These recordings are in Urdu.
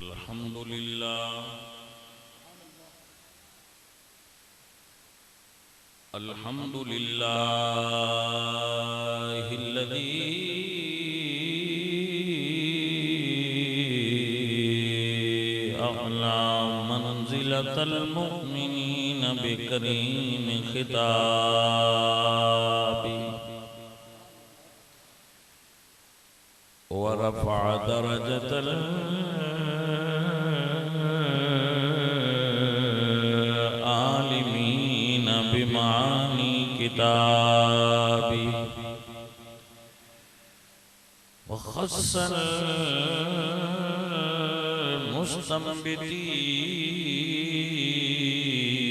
الحمد لله الحمد لله الذي أعلى منزلة المؤمنين بكريم خطابه ورفع درجة العالمين بمعاني كتابه وخص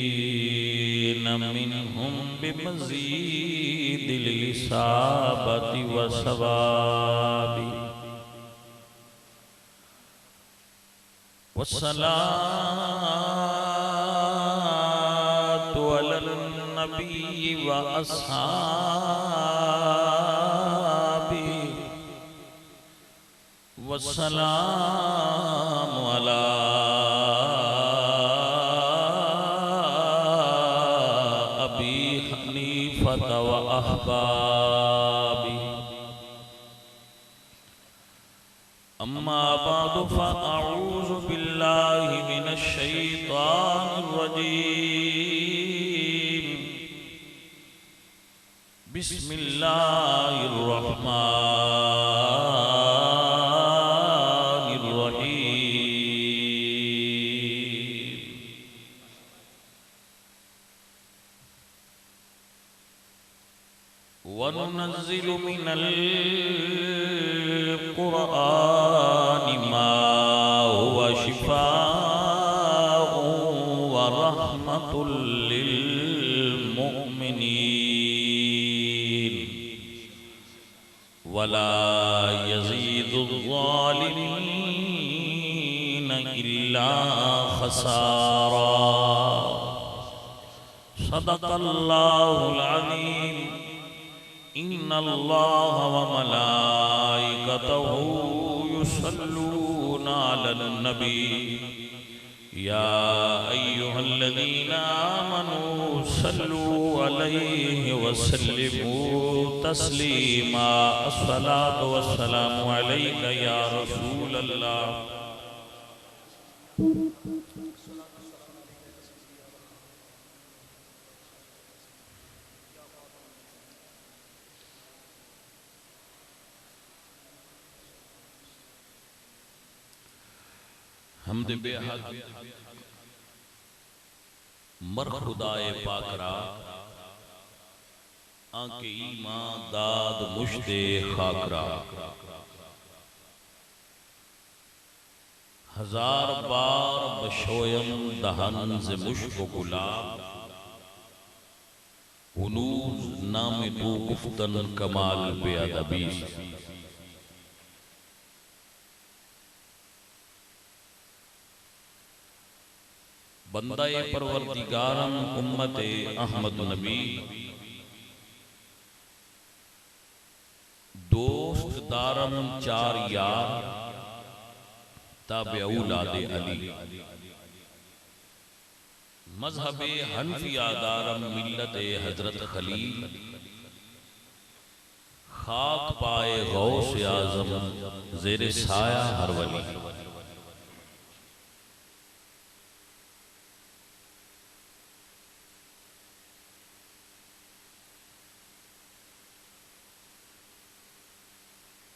المستنبتين منهم بمزيد الإصابة والصواب والصلاة على النبي وأصحابه والسلام على أبي حنيفة وأحبابه أما بعد فأعوذ بالله من الشيطان الرجيم بسم الله الرحمن الرحيم وننزل من القرآن ما هو شفاء ورحمة للمؤمنين ولا يزيد الظالمين إلا خسارا صدق الله العظيم إن الله وملائكته يصلون على النبي يا أيها الذين آمنوا صلوا عليه وسلموا تسليما الصلاة والسلام عليك يا رسول الله حمد بے حق مر خدائے پاک را آنکہ ایمان داد مشت خاک را ہزار بار بشویم دہن ز مشک و گلاب ہنوز نام تو گفتن کمال بے ادبی بندہ پروردگارم امت احمد نبی دوست دارم چار یار تابع اولاد علی مذہب حنفیہ دارم ملت حضرت خلیل خاک پائے غوث اعظم زیر سایہ ہر ولی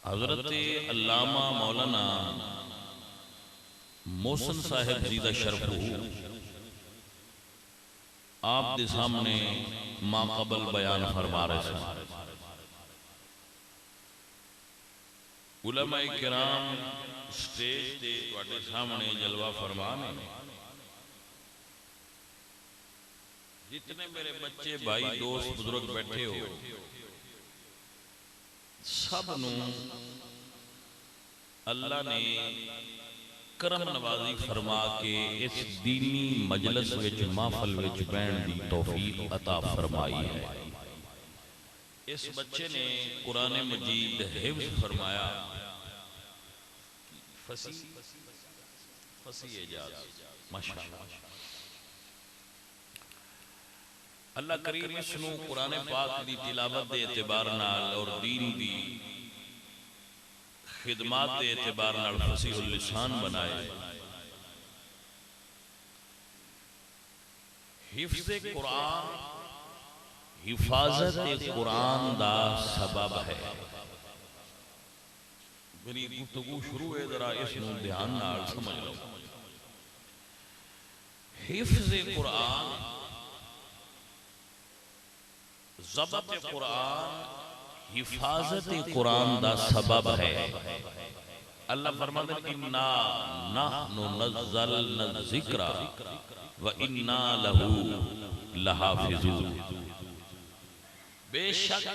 حضرت علامہ مولانا محسن صاحب زیدہ شرف آپ دے سامنے ما قبل بیان فرما رہے ہیں علماء کرام سٹیج دے واٹے سامنے جلوہ فرمانے جتنے میرے بچے بھائی دوست بزرگ بیٹھے ہو سب نو اللہ نے کرم نوازی فرما کے اس دینی مجلس وچ محفل وچ بین دی توفیق عطا فرمائی ہے اس بچے نے قرآن مجید حفظ فرمایا فصیح فصیح اعجاز ماشاءاللہ۔ اللہ کریم اس نو قرآن پاک دی تلاوت دے اعتبار نال اور دین دی خدمات دے اعتبار نال فصیح اللسان بنائے۔ حفظ قرآن حفاظت قرآن دا سبب ہے۔ میری گفتگو شروع ہے، ذرا اس نو دھیان نال سمجھ لو۔ حفظ قرآن، ضبط قرآن، حفاظت قرآن دا سبب ہے۔ اللہ فرماتا ہے اِنَّا نَحْنُ نَزَّلْنَا الذِّكْرَ وَإِنَّا لَهُ لَحَافِظُونَ۔ بے شک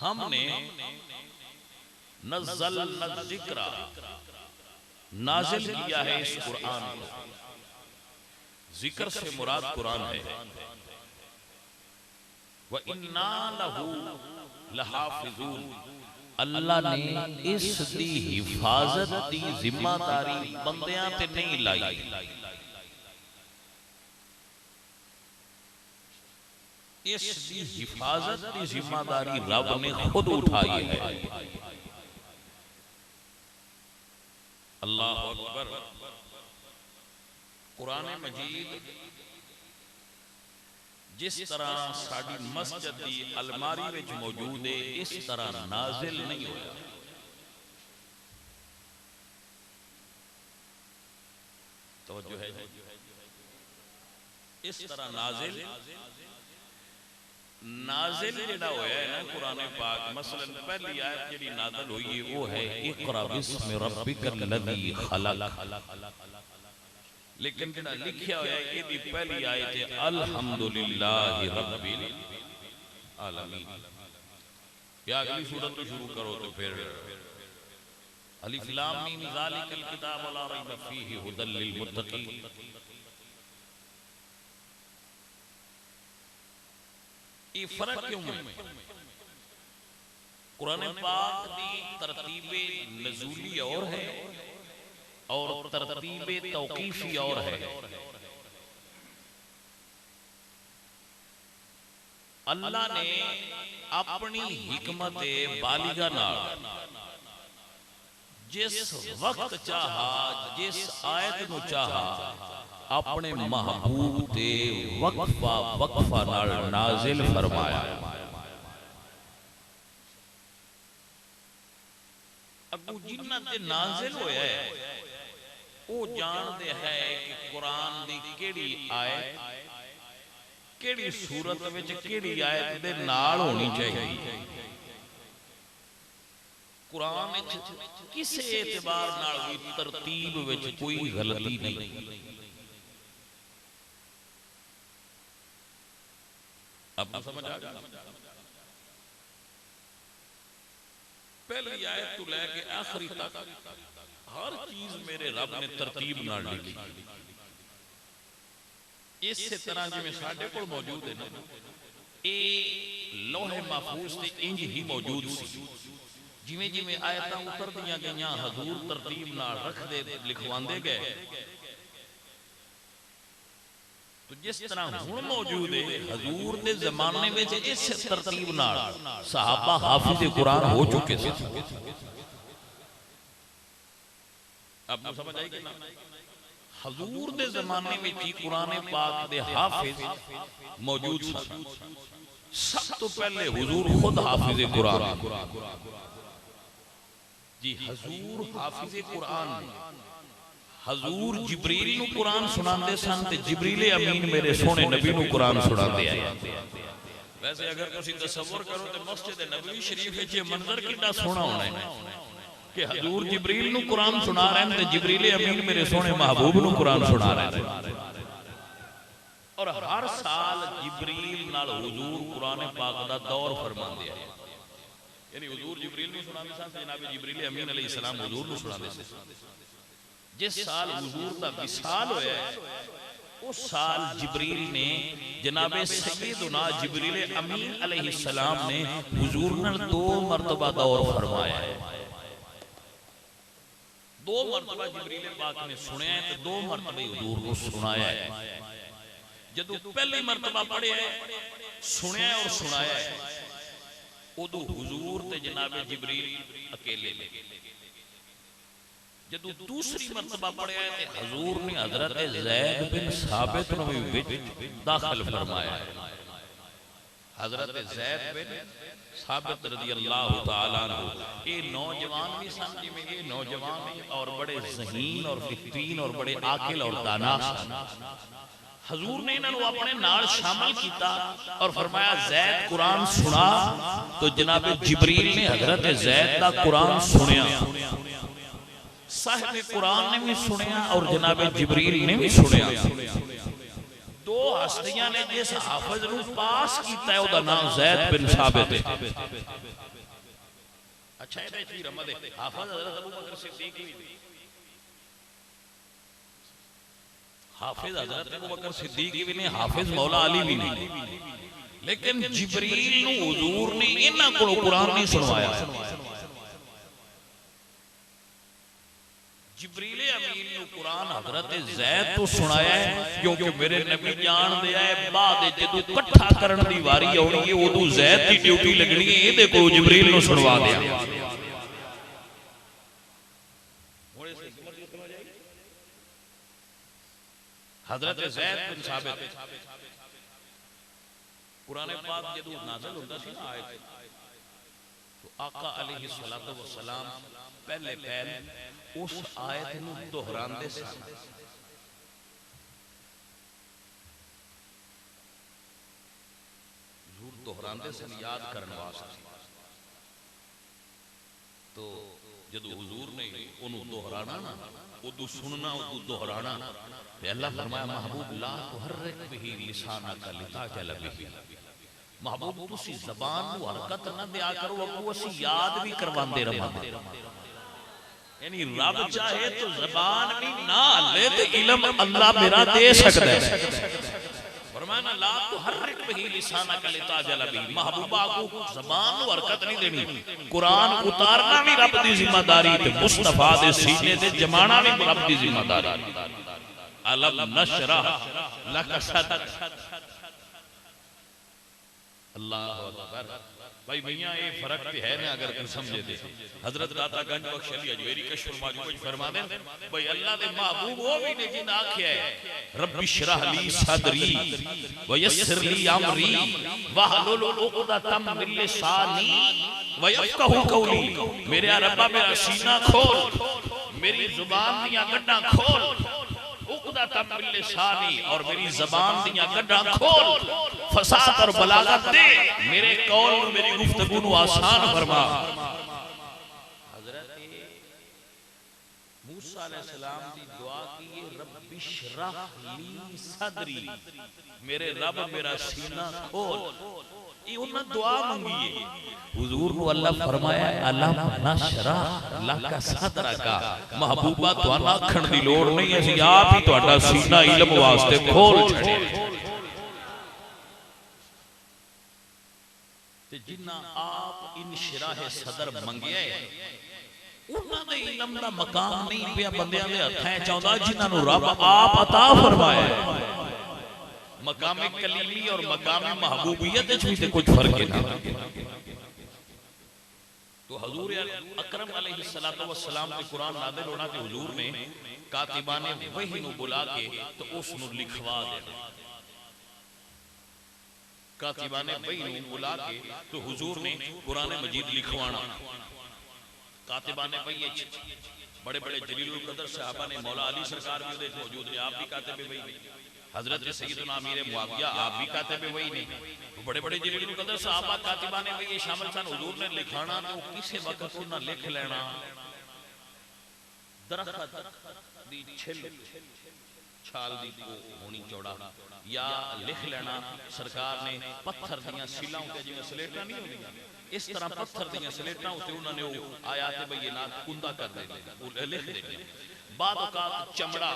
ہم نے نزلنا الذکر نازل کیا ہے اس قرآن کو۔ ذکر سے مراد قرآن ہے۔ وَإِنَّا لَهُ لَحَافِظُونَ، اللہ نے اس دی حفاظت دی ذمہ داری بندیاں تے نہیں لائی، اس دی حفاظت دی ذمہ داری رب نے خود اٹھائی ہے۔ اللہ اکبر۔ قرآن مجید جس طرح ساڑی مسجد دی الماری وچ موجود ہے، اس طرح نازل نہیں ہویا۔ توجہ ہے، اس طرح نازل جڑا ہویا ہے نا قرآن پاک، مثلا پہلی آیت جڑی نازل ہوئی ہے وہ ہے اقرأ بسم ربک الذی خلق، لیکن جڑا لکھیا ہویا ہے یہ بھی پہلی آیت ہے الحمدللہ رب العالمین۔ یا اگلی سورت تو شروع کرو تو پھر الف لام میم ذالک الکتاب لا ریب فیہ ھدی للمتقین۔ یہ فرق کیوں ہے؟ قرآن پاک دی ترتیب نزولی اور ہے اور ترتیب توقیفی اور ہے۔ اللہ نے اپنی حکمت بالغہ نال جس وقت چاہا، جس آیت نو چاہا، اپنے محبوب تے وقفہ نال نازل فرمایا۔ اگو جنہ تے نازل ہویا ہے وہ جان دے ہے کہ قرآن دی کیڑی آیت کیڑی صورت وچ کیڑی آیت دے نال ہونی چاہیے۔ قرآن وچ کسی اعتبار نال ہوئی ترتیب وچ کوئی غلطی نہیں۔ اب سمجھ آ گیا؟ پہلی آیت تو لے کے آخری تک ہر چیز میرے رب نے ترتیب نہ لکھی۔ اس سے طرح جو میں ساڑھے کو موجود ہے نا، اے لوح محفوظ تے انج ہی موجود سی۔ جویں جویں آیتاں اتر دیاں گئیاں حضور ترتیب نہ رکھ دے لکھواندے گئے۔ تو جس طرح ہون موجود ہے حضور دے زمانے میں اس ترتیب نال صحابہ حافظ قرآن ہو چکے تھے۔ اب سمجھ آئی کہ نا؟ حضور دے زمانے میں کی قرآن پاک دے حافظ موجود تھا۔ سب تو پہلے حضور خود حافظ قرآن، جی حضور حافظ قرآن، حضور جبریل نو قرآن سنان دے سن تے جبریل امین میرے سونے نبی نو قرآن سنان دے آئے۔ ویسے اگر کسی تصور کرو تو مسجد نبوی شریف ہے یہ منظر کتنا سونا ہونا ہے کہ حضور جبریل نو قرآن سنا رہے ہیں تے جبریل امین میرے سونے محبوب نو قرآن سنا رہے ہیں۔ اور ہر سال جبریل نال حضور قرآن پاک دا دور فرمان دیا ہے، یعنی حضور جبریل نو سنا دے سن جناب جبریل امین علیہ السلام حضور نو سنا دے سن۔ جس سال حضور دا وصال ہویا ہے اس سال جبریل نے جناب سیدنا جبریل امین علیہ السلام نے حضور نے 2 مرتبہ دور فرمایا ہے۔ دو مرتبہ جبریل پاک نے سنیا ہے تو دو مرتبہ حضور کو سنایا ہے. جدو پہلی مرتبہ پڑھیا ہے سنیا ہے اور سنایا ہے ادو حضور تے جناب جبریل اکیلے لے. جدو دوسری مرتبہ پڑھیا ہے حضور نے حضرت زید بن ثابت نو داخل فرمایا ہے. حضرت زید بن ثابت رضی اللہ تعالیٰ عنہ یہ نوجوان بھی سمجھ میں یہ نوجوان اور بڑے ذہین اور فطین اور بڑے عاقل اور دانا سن. حضور نے انہوں اپنے نال شامل کیتا اور فرمایا زید قرآن سنا تو جناب جبریل نے حضرت زید کا قرآن سنیا. صاحب قرآن نے بھی سنیا اور جناب جبریل نے بھی سنیا. دو ہستیاں نے جس حافظ نو پاس کیتا ہے او دا نام زید بن ثابت ہے. اچھا ہے بیچ بھی رمض ہے حافظ حضرت ابو بکر صدیق بھی نہیں. حافظ حضرت ابو بکر صدیق بھی نہیں. حافظ مولا علی بھی نہیں. لیکن جبریل نو حضور نے انہاں کو قرآن نہیں سنوایا. جبریل امین نو قرآن حضرت زید تو سنایا ہے کیونکہ میرے نبی جان دیا ہے بعد جدو کٹھا کرن دی واری ہونی ہے ادو زید کی ڈیوٹی لگنی ہے یہ دیکھو جبریل نو سنوا دیا. حضرت زید بن ثابت قرآن پاک جدو نازل ہوتا سی نا آیت تو آقا علیہ السلام پہلے اس آیت نو دہران دے سن. حضور دہران دے سن یاد کرنے واسطے. تو جدو حضور نے انہوں دہرانا نا ادو سننا ادو دہرانا پہ اللہ فرمایا محبوب لا تحرک بہی لسانک لتعجل بہی. محبوب تسی زبان نو حرکت نہ دیا کرو اگو اسی یاد بھی کروان دے رہا. یعنی رب چاہے تو زبان بھی نہ لے تو علم اللہ میرا دے سکتا ہے. فرمانا لا تحرک بہی لسانک لتعجل بہی. محبوبہ کو زبان نو حرکت نہیں دینی. قرآن اتارنا بھی رب دی ذمہ داری تے مصطفیٰ دے سینے دے جمانا بھی رب دی ذمہ داری. علم نشرح لک صدرک. اللہ اکبر. بھائی میاں یہ فرق تے ہے نا اگر تم سمجھے دے. حضرت داتا گنج بخش علی اجویری کشف الماجو کچھ فرما دیں بھائی اللہ دے محبوب وہ بھی نے جن آکھیا ہے رب اشرح لی صدری ویسر لی امری واحلل عقدۃ من لسانی ویفقہوا قولی. میرے ربا میرا سینہ کھول میری زبان دیاں گڈاں کھول عقدۃ من لسانی اور میری زبان دیاں گڈاں کھول فصاحت اور بلاغت دے میرے قول میری گفتگو نو آسان فرما. حضرت موسیٰ علیہ السلام دی دعا کی رب اشرح لی صدری میرے رب میرا سینہ کھول. یہ انہوں دعا منگی ہے. حضور نو اللہ فرمایا علم نشرح لک صدرک. محبوبہ تو آنا کھن دی لوڑ نہیں ہے آپ ہی تو اٹھا سینہ علم واسطے کھول چھڑے. جنہ آپ انشراح صدر منگیا ہے انہوں نے علم دا مقام نہیں پیا بندیاں دے ہتھیں چاہتا جنہاں نو رب آپ عطا فرمایا ہے. مقام کلیمی اور مقام محبوبیت چھوٹے کچھ فرق ہے. تو حضور اکرم علیہ السلام کے قرآن نازل ہونا کہ حضور نے کاتبان وحی نو بلا کے تو اس نو لکھوا دینا. کاتبان وحی نو بلا کے تو حضور نے قرآن مجید لکھوانا. کاتبان وحی بڑے بڑے جلیل القدر صحابہ نے مولا علی سرکار بھی دیکھ موجود ہیں آپ بھی کاتب وحی. حضرت سیدنا امیر معاویہ آپ بھی کاتب وحی نہیں. بڑے بڑے جلیل القدر صحابہ کاتبان وحی شامل سن. حضور نے لکھانا تو کسی وقت انہاں لکھ لینا درخت دی چھل چھال دی کو ہونی چوڑا یا لکھ لینا سرکار نے پتھر دیاں سیلاں کے جو سلیٹاں نہیں ہوندیاں اس طرح پتھر دیاں سلیٹاں ہوتے انہوں نے آیات بینات کندہ کر دے لکھ دے. بعد اوقات چمڑا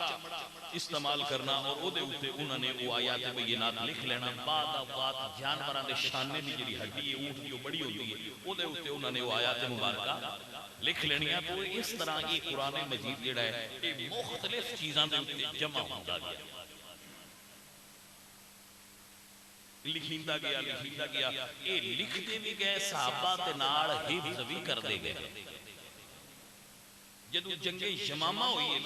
استعمال کرنا اور او دے اوتے انہوں نے وہ آیات بینات لکھ لینا، بعد اوقات جانوراں دے شانے دی جڑی ہڈی ہے اونٹ جو بڑی ہوتی ہے او دے اوتے انہوں نے وہ آیات مبارکہ لکھ لینی ہے۔ تو اس طرح یہ قرآن مجید جڑا ہے یہ مختلف چیزاں دے اوتے جمع ہوتا گیا، لکھیندا گیا، یہ لکھتے بھی گئے، صحابہ دے نال حفظ بھی کردے گئے۔ جدو جنگ یمامہ ہوئی ہے،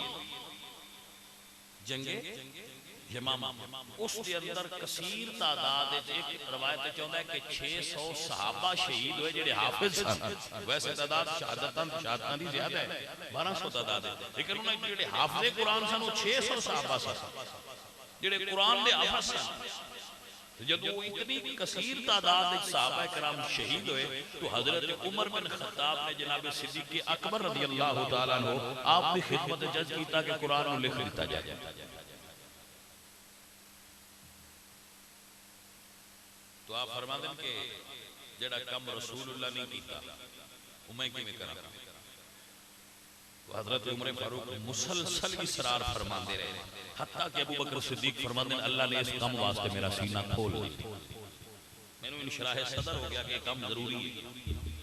جنگ یمامہ اس کے اندر کثیر تعداد ایک روایت چاہتا ہے کہ 600 صحابہ شہید ہوئے جڑے حافظ سن۔ ویسے تعداد شہادتاں دی زیادہ ہے، 1200 تعداد ہے، لیکن انہوں نے جڑے حافظ قرآن سن وہ 600 صحابہ سن جڑے قرآن دے حافظ سن۔ جدو اتنی کثیر تعداد صحابہ کرام شہید ہوئے تو حضرت عمر بن خطاب نے جناب صدیق اکبر رضی اللہ تعالیٰ عنہ آپ کی خدمت جج کیتا کہ قرآن کو لکھ لیتا جائے۔ تو آپ فرما دیں کہ جڑا کم رسول اللہ نہیں کیتا میں کی میں کرا۔ حضرت عمر فاروق مسلسل اسرار فرما دے رہے ہیں، حتیٰ کہ ابو بکر صدیق فرما دے اللہ نے اس کم واسطے میرا سینہ کھول دیا، میں نے انشراح صدر ہو گیا کہ یہ کم ضروری ہے۔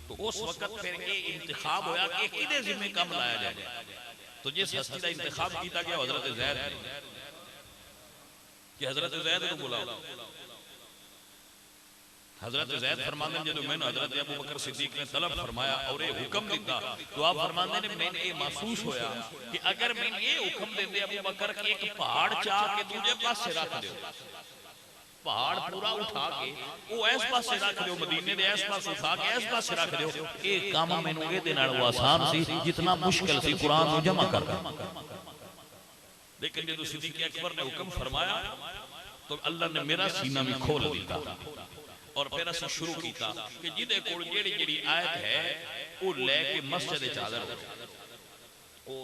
تو اس وقت پھر یہ انتخاب ہویا کہ کدے ذمہ کم لایا جائے، تو جس ہستی کا انتخاب کیتا گیا حضرت زید کہ حضرت زید کو بلاؤ۔ حضرت زید فرماندے ہیں جدو میں نے حضرت ابو بکر صدیق نے طلب فرمایا اور یہ حکم دیتا تو آپ فرماندے ہیں میں نے یہ محسوس ہویا کہ اگر میں یہ حکم دیتے ابو بکر کہ ایک پہاڑ چاہ کے دوجے پاس سے رکھ دے، پہاڑ پورا اٹھا کے وہ ایس پاس سے رکھ دے، مدینے دے ایس پاس اٹھا کے ایس پاس سے رکھ دے، ایک کام میں نے دینا وہ آسان سی جتنا مشکل سی قرآن کو جمع کرنا۔ لیکن جدو صدیق اکبر نے حکم فرمایا تو اللہ نے میرا سینہ بھی کھول دیتا اور پھر اسے شروع کیتا کہ جیدے کوڑ جیڑی جیڑی آیت ہے وہ لے کے مسجد چادر وہ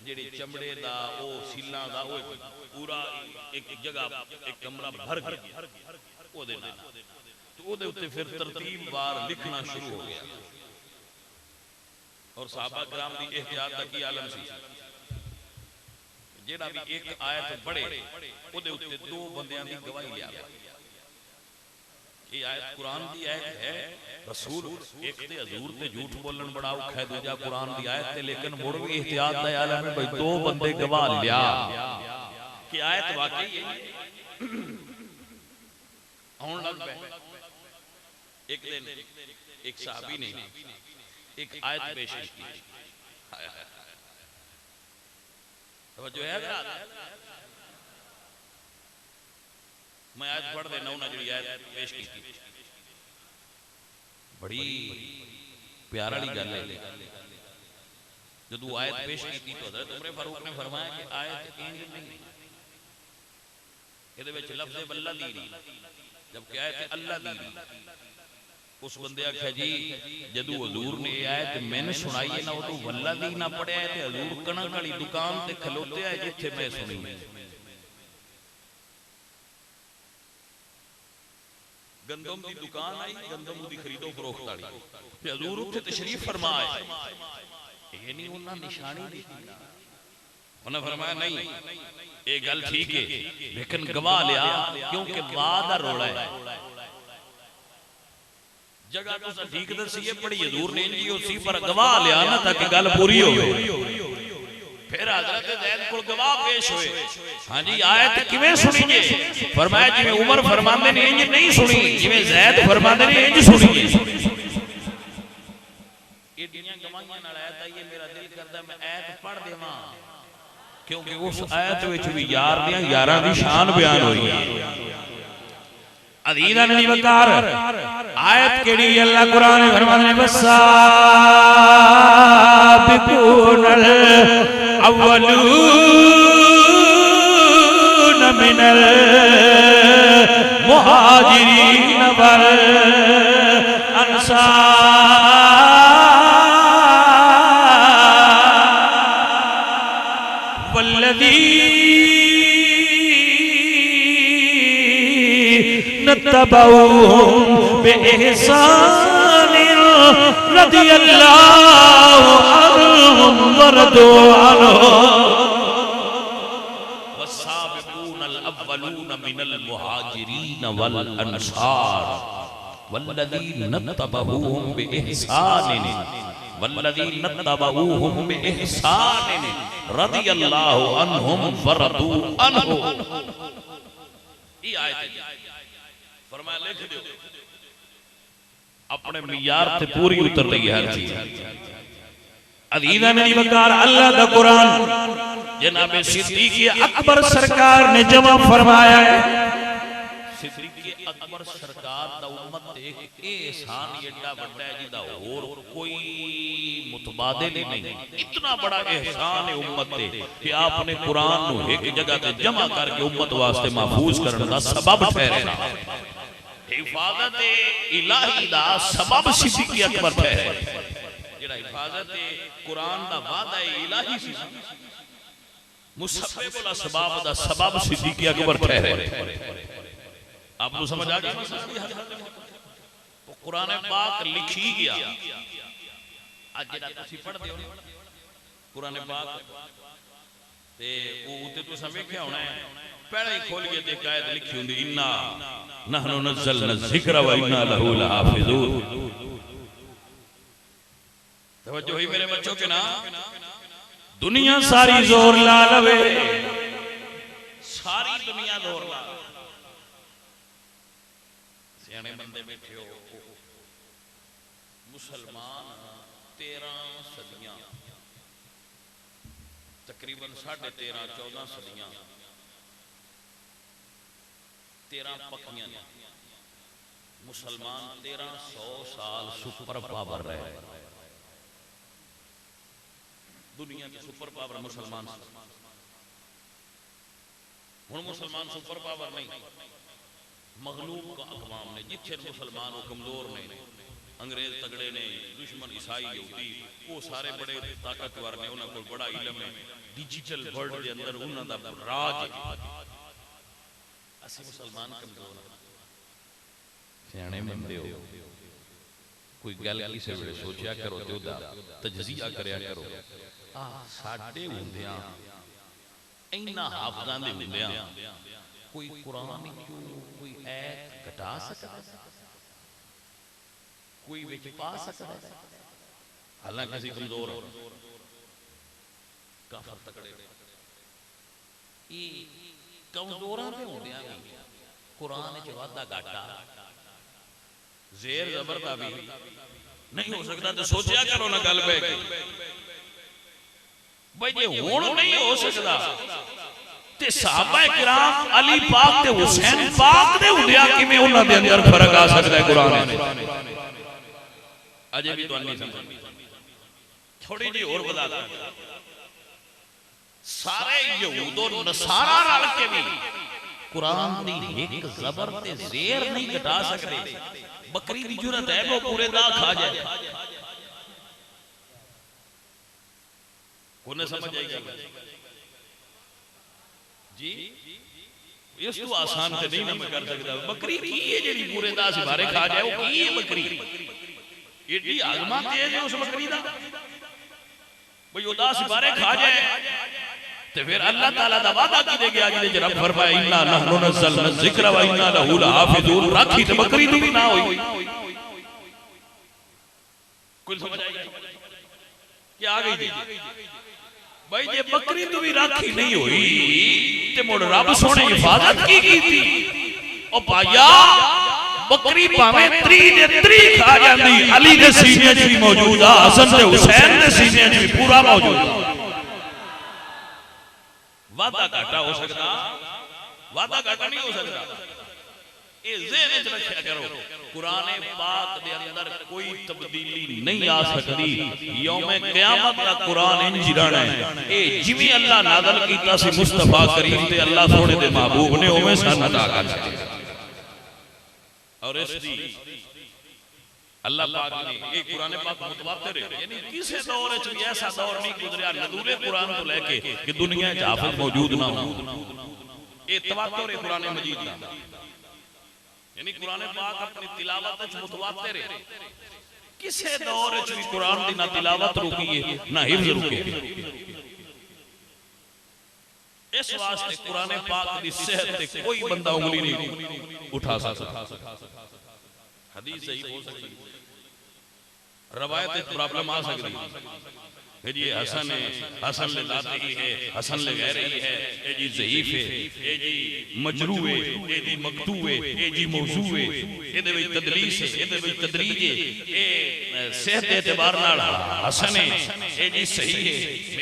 جیڑی چمڑے دا وہ سیلاں دا وہ پورا ایک جگہ ایک کمرہ بھر گیا وہ دینا، تو وہ دے ہوتے پھر ترتیب بار لکھنا شروع ہو گیا اور صحابہ کرام دی احتیاط کی عالم سی جیڑا بھی ایک آیت بڑے وہ دے ہوتے دو بندیاں دی گواہی لیا یہ آیت قرآن دی آیت ہے، رسول ایک تے حضور تے جھوٹ بولن بڑا اوکھا ہے، دوجا قرآن دی آیت تے، لیکن مڑ بھی احتیاط دا عالم ہے بھئی دو بندے گواہ لیا کہ آیت واقعی ہے ہون لگ پہ۔ ایک دن ایک صحابی نے ایک آیت پیش کی، توجہ ہے میں آیت پڑھ دینا ہوں جڑی آیت پیش کی تھی، بڑی پیارا لی گل ہے۔ جب وہ آیت پیش کی تھی تو حضرت عمر فاروق نے فرمایا کہ آیت انج نہیں، یہ وچ لفظ والذی جبکہ آیت اللہ دی۔ اس بندے آکھیا جی جدو حضور نے یہ آیت میں نے سنائی ہے نا وہ تو والذی نہ پڑھیا ہے تے حضور کنک والی دکان تے کھلوتے ہیں جتھے میں سنی ہے، گندم دی دکان آئی، گندم دی خرید و فروخت والی، حضور اتنے تشریف فرمائے، یہ نہیں انہاں نشانی دی، انہاں فرمایا نہیں یہ گل ٹھیک ہے لیکن گواہ لیا کیونکہ وعدہ روڑا ہے، جگہ تو سا ٹھیک دسی ہے پڑی حضور نے انجی اسی پر گواہ لیا نا تاکہ گل پوری ہو۔ پھر حضرت زید کو گواہ پیش ہوئے، ہاں جی آیت کیویں سنی گے؟ فرمایا جی میں عمر فرماندے نے انج نہیں سنی، جی میں زید فرماندے نے انج سنی گے۔ ایڈیاں گواہیاں نال آیت آئی ہے، میرا دل کردا میں آیت پڑھ دیواں کیونکہ اس آیت وچ بھی یار دیاں یاراں دی شان بیان ہوئی ہے۔ عزیزاں نے وقار آیت کیڑی اللہ قرآن میں فرماتے ہیں والسابقون الاولون من المہاجرین والانصار والذین اتبعوهم بإحسان رضی اللہ عنہم ورضوا عنہ الاولون من المہاجرین والانصار والذین اتبعوہم بإحسان والذین اتبعوہم بإحسان رضی اللہ عنہم ورضوا عنہ. یہ آیت ہے. فرمایا لکھ دیو اپنے معیار تے پوری اتر رہی ہے ہر چیز. عزیزہ نے وقار اللہ دا قرآن جناب صدیق اکبر سرکار نے جمع فرمایا ہے. صدیق اکبر سرکار دا امت ایک احسان ایڈا بڑا ہے جدا اور کوئی متبادل نہیں. اتنا بڑا احسان ہے امت تے کہ آپ نے قرآن نو ایک جگہ تے جمع کر کے امت واسطے محفوظ کرنے دا سبب ٹھہرے. حفاظت الہی دا سبب صدیق اکبر ٹھہرے. جڑا حفاظت قرآن دا وعدہ الہی سی مسبب الاسباب دا سبب صدیق اکبر ٹھہرے. آپ کو سمجھ آ گیا؟ قرآن پاک لکھی گیا. آج جڑا تسی پڑھ دے ہو قرآن پاک تے وہ تے تو سمجھے ہونا ہے پہلے ہی کھول کے دیکھ آیت لکھی ہوندی انا نحن نزلنا الذکر و انا لہو لحافظون. توجہ ہی میرے بچوں کے نام. دنیا ساری زور لا لوے, ساری دنیا زور لا لوے. سیانے بندے بیٹھے ہو, مسلمان 13 صدیاں تقریباً 13.5-14 صدیاں 13 پکیاں مسلمان 1300 سال سپر پاور رہے. دنیا کی سپر پاور مسلمان. ہن مسلمان سپر پاور نہیں, مغلوب کا اقوام نے جتھے مسلمان کمزور نے, انگریز تگڑے نے, دشمن عیسائی یہودی وہ سارے بڑے طاقتور نے, انہاں کول بڑا علم ہے, ڈیجیٹل ورلڈ دے اندر انہاں دا راج ہے. اسی مسلمان کمزور ہیں. سیانے بندے ہو, کوئی گل کسے ویلے سوچیا کرو تے اودا تجزیہ کریا کرو. ساڈے ہوندیاں اینا حافظاں دے ہوندیاں کوئی قرآن کیوں کوئی ایت گھٹا سکتا ہے, کوئی وچ پا سکتا ہے؟ حالانکہ اسی کمزور ہو, کافر تکڑے یہ کمزوراں دے ہوندیاں قرآن وچ وعدہ گھاٹا زیر زبر دا بھی نہیں ہو سکتا. تے سوچیا کرو نہ گل پہ کے بھئی یہ ہون نہیں ہو سکتا تے صحابہ کرام علی پاک تے حسین پاک دے ہوندیا کیویں انہاں دے اندر فرق آ سکتا ہے قرآن میں؟ اجے بھی تو نہیں سمجھ. تھوڑی جی اور بتا دوں, سارے یہود و نصارا رل کے بھی قرآن دی ایک زبر تے زیر نہیں گھٹا سکتے. بکری دی جرت ہے وہ پورے دا کھا جائے. کونے سمجھ آئی گا جی؟ اس تو آسان تے نہیں نہ کر سکتا. بکری کی ہے جیڑی پورے دا سے بارے کھا جائے, وہ کی ہے بکری؟ ایڈی آزما تیز ہے اس بکری دا بھئی وہ دا سے بارے کھا جائے. تے پھر اللہ تعالیٰ دا وعدہ کی دے گیا جی رب فرمائے اِنَّا نَحْنُ نَزَّلْنَا الذِّكْرَ وَإِنَّا لَهُ لَحَافِظُونَ. راکھی تے بکری تو بھی نہ ہوئی. کل سمجھ آئی کیا آ گئی تھی بھائی جے بکری تو بھی راکھی نہیں ہوئی تے مڑ رب سونے حفاظت کی تھی. او بھائیا بکری پاویں 3 کھا جاندی, علی دے سینے وچ بھی موجود ہے, حسن تے حسین دے سینے وچ بھی پورا موجود ہے. وعدہ گھاٹا ہو سکتا, وعدہ گھاٹا نہیں ہو سکتا. یہ ذہن وچ رکھیا کرو, قرآن پاک دے اندر کوئی تبدیلی نہیں آ سکتی. یوم قیامت کا قرآن انج رہنا ہے. اے جویں اللہ نازل کیتا سی مصطفیٰ کریم تے اللہ سونے دے محبوب نے اوویں سن عطا کر دتا. اور اس دی اللہ پاک نے ایک قرآن پاک متواتر ہے, یعنی کسی دور وچ بھی ایسا دور نہیں گزریا نزول قرآن تو لے کے کہ دنیا وچ حافظ موجود نہ ہو. یہ تواتر ہے قرآن مجید دا, یعنی قرآن پاک اپنی تلاوت وچ متواتر ہے. کسی دور وچ بھی قرآن دی نہ تلاوت رکی ہے نہ حفظ رکے. اس واسطے قرآن پاک دی صحت تے کوئی بندہ انگلی نہیں اٹھا سکتا. حدیث صحیح ہو سکتی، روایت پرابلم آ سکتی کہ یہ حسن ہے، حسن لے ذاتی ہے، حسن لے غیری ہے، اے جی ضعیف ہے، اے جی مجروح ہے، اے جی مقطوع ہے، اے جی موضوع ہے، اے دے وچ تدلیس ہے، اے دے وچ تدریج ہے، اے صحت اعتبار نال حسن ہے، اے جی صحیح ہے.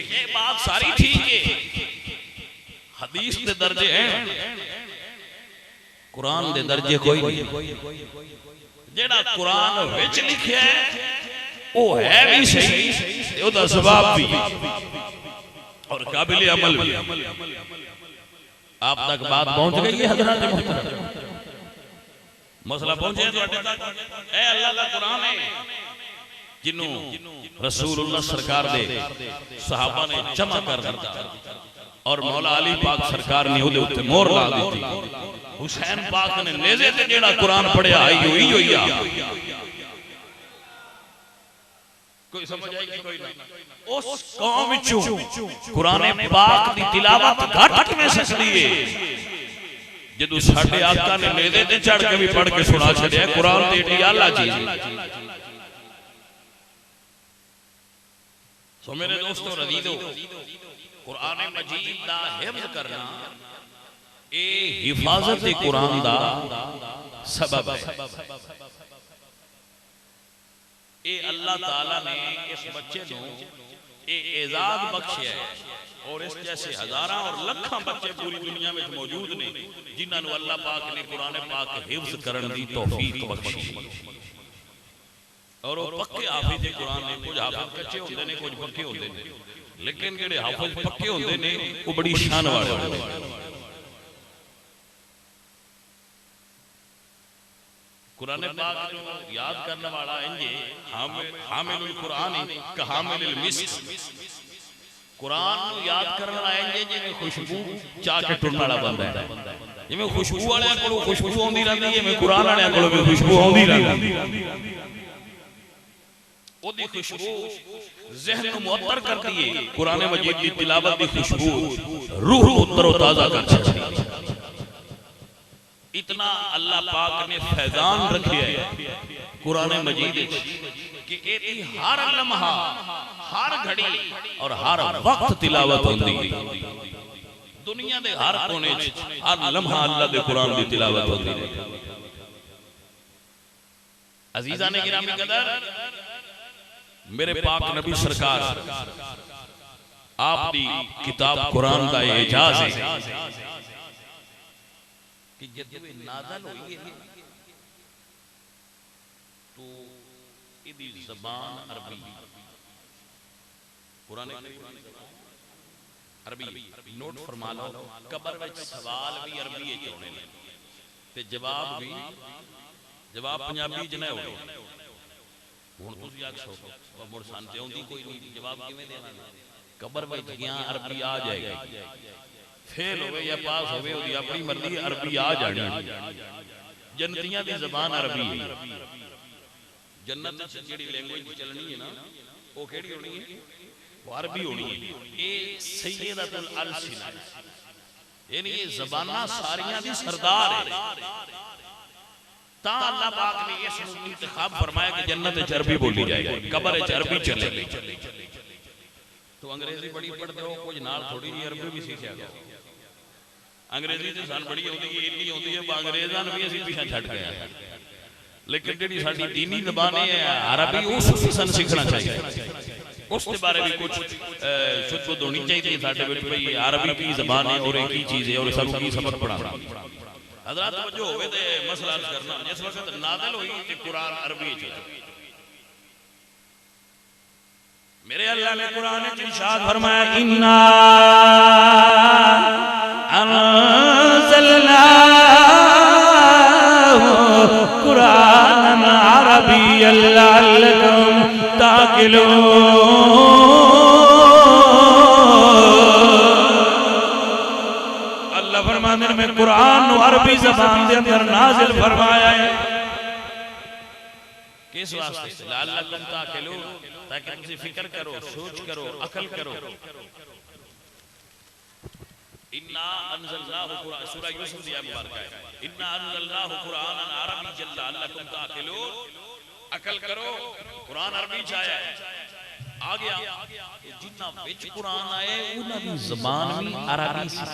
یہ بات ساری ٹھیک ہے، حدیث دے درجے ہیں، قرآن دے درجے کوئی نہیں. جیڑا قرآن وچ لکھیا ہے وہ ہے بھی صحیح، وہ دا سباب بھی اور قابل عمل بھی. آپ تک بات پہنچ گئی ہے حضرات محترم؟ مسئلہ پہنچے تو اے اللہ کا قرآن ہے جنہوں رسول اللہ سرکار دے صحابہ نے جمع کر دیتا اور مولا علی پاک سرکار نے ادھے اتنے مور لا دیتی. حسین پاک نے نیزے تے جیڑا قرآن پڑھے آئی ہوئی ہوئی آ. کوئی سمجھ آئی کہ کوئی نہیں؟ اس قوم وچوں قرآن پاک دی تلاوت گھٹ میں سکتی ہے جدو ساڑھے آقا نے نیزے تے چڑھ کے بھی پڑھ کے سنا چھڑے قرآن تے ایڈی اللہ چیز. سو میرے دوستوں رضیدو، قرآن مجید دا حفظ کرنا اے حفاظت قرآن دا سبب ہے. اے اللہ تعالیٰ نے اس بچے نو اے اعزاز بخشیا ہے اور اس جیسے ہزاراں اور لکھاں بچے پوری دنیا میں موجود نے جنہاں نو اللہ پاک نے قرآن پاک حفظ کرن دی توفیق بخشی. اور وہ پکے حافظ قرآن نے، کچھ حافظ کچے ہوندے نے کچھ پکے ہوندے نے، لیکن جڑے حافظ پکے ہوندے نے وہ بڑی شان والے ہوندے نے. قرآن پاک جو یاد کرنے والا انجے حامل القرآن کا حامل المسک، قرآن کو یاد کرنے والا انجے جی میں خوشبو چاہ ٹرن والا بندہ ہے. جی میں خوشبو والے کو خوشبو ہوندی رہتی ہے، میں قرآن والے کو بھی خوشبو ہوندی رہتی ہے. وہ دی خوشبو ذہن کو معطر کرتی ہے، قرآن مجید دی تلاوت دی خوشبو روح معطر و تازہ کر چھڑتی ہے. اتنا اللہ پاک نے فیضان رکھیا ہے قرآن مجید کہ ایتی ہر لمحہ، ہر گھڑی اور ہر وقت تلاوت ہوندی. دنیا دے ہر کونے ہر لمحہ اللہ دے قرآن دی تلاوت ہوندی. عزیزان گرامی قدر، میرے پاک نبی سرکار آپ دی کتاب قرآن دا اعجاز ہے کہ جدو نازل ہوئی ہے تو ادھی زبان عربی، قرآن عربی نوٹ فرما لو. قبر وچ سوال بھی عربی چونے لیں تے جواب بھی جواب پنجابی جنہیں ہوئے. ہون تو بھی آکھ سو مڑ سانتے ہوں دی کوئی نہیں جواب کیویں دینا. قبر وچ گیاں عربی آ جائے گی، فیل ہوئے یا پاس ہوئے ہوئی اپنی مرضی عربی آ جانی. جنتیاں دی زبان عربی ہے. جنت جڑی لینگویج چلنی ہے نا وہ کیڑی ہونی ہے؟ وہ عربی ہونی ہے. اے سیدۃ الالسنہ یعنی یہ زبانہ ساریاں دی سردار ہے. تا اللہ پاک نے اس انتخاب فرمایا کہ جنت عربی بولی جائے گی، قبر عربی چلے گی. تو انگریزی بڑی پڑھتے ہو کچھ نال تھوڑی جی عربی بھی سیکھا گیا. انگریزی تو سان بڑی ہوتی ہے، اتنی ہوتی ہے انگریزاں بھی اسی پیچھے چھٹ گیا. لیکن جڑی ساری دینی زبان ہے عربی اس سن سیکھنا چاہیے. اس کے بارے میں کچھ شد ہونی چاہیے ساڈے وچ بھئی عربی کی زبان ہے اور ایک ہی چیز ہے اور سب کی سبق پڑھانا. حضرات توجہ ہوئے تے مسئلہ عرض کرنا، جس وقت نازل ہوئی کہ قرآن عربی چاہیے. میرے اللہ نے قرآن کی ارشاد فرمایا اِنَّا أَنزَلْنَاهُ قُرْآنًا عَرَبِيًّا لَعَلَّكُمْ تَعْقِلُونَ. اللہ فرمانے میں قرآن و عربی زبان دے اندر نازل فرمایا ہے. کس واسطے؟ لعلکم تعقلون، تاکہ تسی فکر کرو، سوچ کرو، عقل کرو. انا انزلناہ قرآن، سورہ یوسف دی مبارکہ ہے، انا انزلناہ قرآنا عربی لعلکم تعقلون، عقل کرو قرآن عربی چاہیا ہے۔ آگیا جنہ وچ قرآن آئے انہاں دی زبان بھی عربی سی،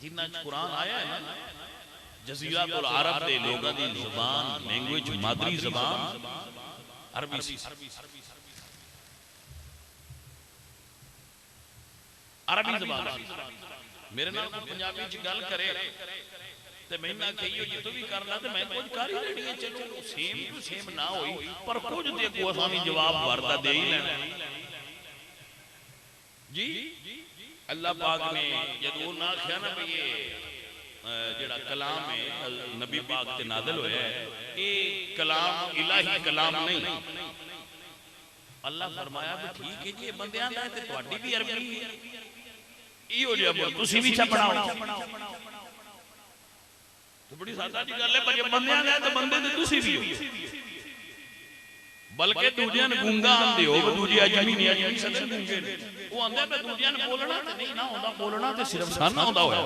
جنہ قرآن آیا ہے نا جزیرۃ العرب دے لوگاں دی زبان، لینگویج، مادری زبان عربی سی، عربی زبان۔ میرے نال کو پنجابی چ گل کرے تے میں نہ کہیو جی تو بھی کرنا تے میں کچھ کر ہی لینی ہے، چلو سیم ٹو سیم نہ ہوئی پر کچھ دے کو اساں بھی جواب ورتا دے ہی لینا جی۔ اللہ پاک نے جدوں نہ کہیا نا بھئی یہ جڑا کلام ہے نبی پاک تے نازل ہویا ہے اے کلام الہی کلام نہیں، اللہ فرمایا کہ ٹھیک ہے جی بندیاں دا تے تہاڈی بھی عربی ہے، ایو جی تسی بھی چھپڑاؤ تو بڑی سادہ جی گل ہے، پر بندیاں دا تے بندے تے تسی بھی ہو، بلکہ دوجیاں گونگا آندے ہو، دوجی اجمی نہیں، اجمی سن گونگے نے، وہ آندے پہ دوجیاں بولنا تے نہیں نہ ہوندا، بولنا تے صرف سن ہوندا ہویا،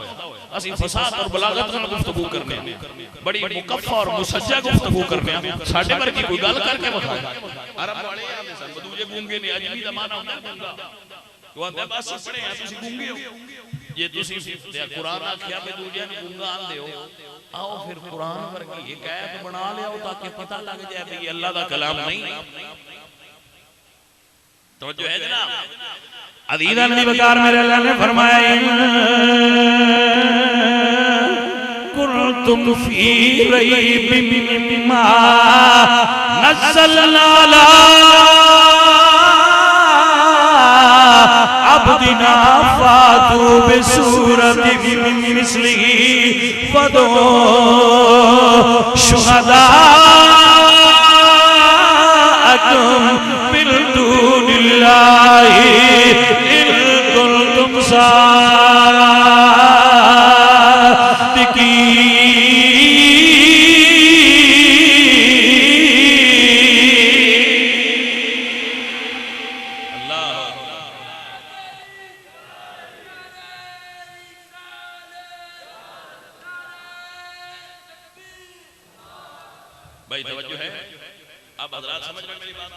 اسی فساد اور بلاغت نال گفتگو کرنے ہیں، بڑی مکفہ اور مسجع گفتگو کرنے ہیں، ساڈے پر کی کوئی گل کر کے بتایا عرب والے آندے سن دوجے گونگے نے، اجمی دا معنی ہوندا گونگا، وہ آندے بس پڑھے ہیں تسی گونگے ہو، یہ تسی قرآن آکھیا پہ دوجیاں گونگا آندے ہو، آؤ پھر قرآن ورگی ایک آیت بنا لے آؤ تاکہ پتہ لگ جائے کہ یہ اللہ دا کلام نہیں۔ توجہ ہے جناب عزیزان دی بکار میرے اللہ نے فرمایا کنتم فی ریب مما نزلنا علی عبدنا فاتوا بسورة من مثله وادعوا شهداءكم من دون الله إن كنتم صادقين۔ بھائی توجہ ہے، اب حضرات سمجھ رہے میری بات؟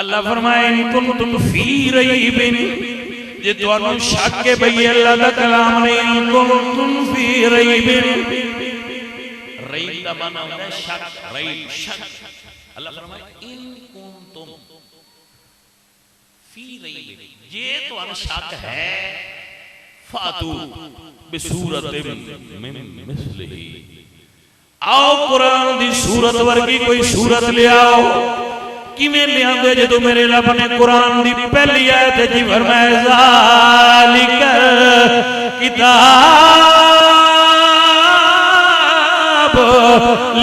اللہ فرمائے ان کنتم فی ریب، یہ تو انہوں شک کے بھئی اللہ دا کلام نہیں، ان کنتم فی ریب، ریب دا معنی ہوتا ہے شک، ریب شک، اللہ فرمائے ان کنتم فی ریب، یہ تو انہوں شک ہے، فاتو بسورت من مثلہ، آؤ قرآن دی سورت ورگی کوئی سورت لے آؤ، کیویں لے آندے جے تو میرے رب نے قرآن دی پہلی آیت جی فرمایا ذالک کتاب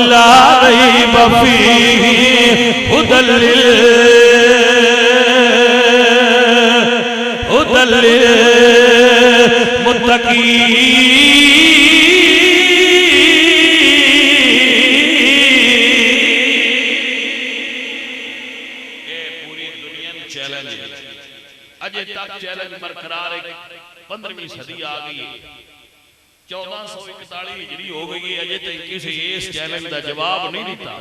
لا ریب فیہ ھدی للمتقین۔ اجے تک چیلنج برقرار ہے، 15ویں صدی آ گئی ہے، 1441 ہجری ہو گئی ہے، اجے تک کسی اس چیلنج دا جواب نہیں دیتا۔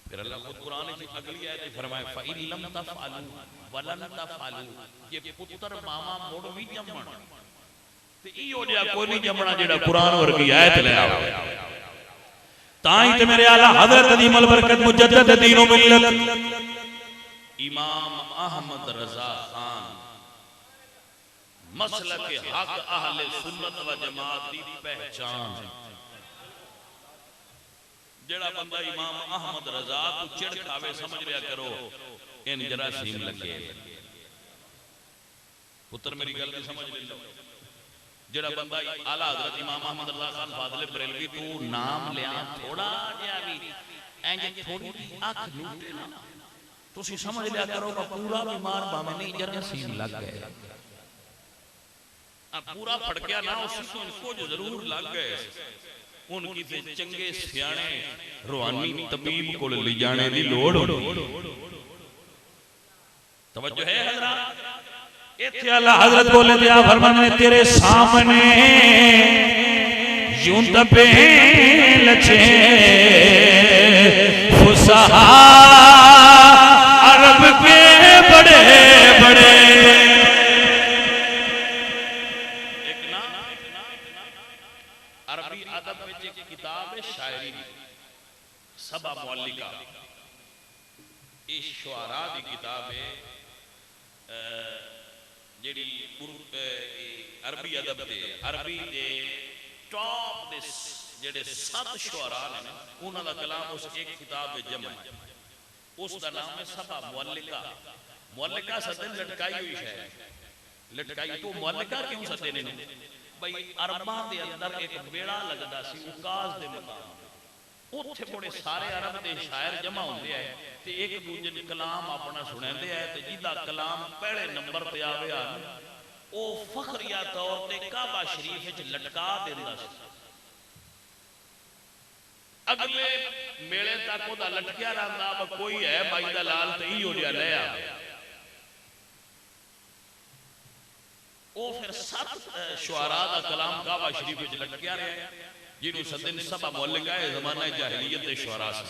پھر اللہ خود قرآن کی اگلی آیت فرمائے فَإِن لَمْ تَفْعَلُوا وَلَنْ تَفْعَلُوا، یہ پتر ماما موڑ بھی جمعن تے ایو جا کوئی نہیں جمعنا جیڑا قرآن ورگی آیت لے آؤ۔ تائیں تے میرے اعلیٰ حضرت عظیم البرکت مجدد دین و ملت امام احمد رضا خان مسلک حق اہل سنت و جماعت دی پہچان، جڑا بندہ امام احمد رضا تو چڑھ کھاوے سمجھ لیا کرو ان جراثیم لگے، پتر میری گل کی سمجھ لے لو، جڑا بندہ اعلیٰ حضرت امام احمد رضا خان فاضل بریلوی تو نام لیا تھوڑا جیا بھی اینجے تھوڑی آنکھ لوٹے نا تو اسی سمجھ لیا کرو کہ پورا بیمار باہمیں نہیں جراثیم لگ گئے، پورا پھڑکیا نہ اسی کو جو ضرور لگ گئے، ان کی تے چنگے سیانے روحانی طبیب کو لے جانے دی لوڑ۔ توجہ ہے حضرات؟ ایتھے اللہ حضرت بولے دیا فرمانے تیرے سامنے یوں دبے لچے فصحا عرب کے بڑے بڑے ایک نا عربی ادب میں ایک کتاب ہے شاعری سبا معلقہ اس شعراء دی کتاب ہے جیڑی عربی ادب دے عربی دے ٹاپ دے جڑے 7 شعراء نے انہاں دا کلام اس ایک کتاب میں جمع ہے اس دا نام ہے سبا معلقہ معلقہ سدن لٹکائی ہوئی ہے لٹکائی تو معلقہ کیوں سدے نے بھئی عرباں دے اندر ایک بیڑا لگدا سی اوکاز دے مقام اوتھے بڑے سارے عرب دے شاعر جمع ہوندے ہیں تے ایک دوجے نے کلام اپنا سناندے ہیں تے جیدا کلام پہلے نمبر تے آوے او فخریہ طور تے کعبہ شریف وچ لٹکا دیندا سی اگلے میلے تک او دا لٹکیا رہندا اب کوئی ہے بھائی دا لال تے ہی ہو جا لے آ او پھر 7 شعراء دا کلام کعبہ شریف وچ لٹکیا رہیا جنہوں سدن سبا معلقہ ہے زمانہ جاہلیت دے شعراء سے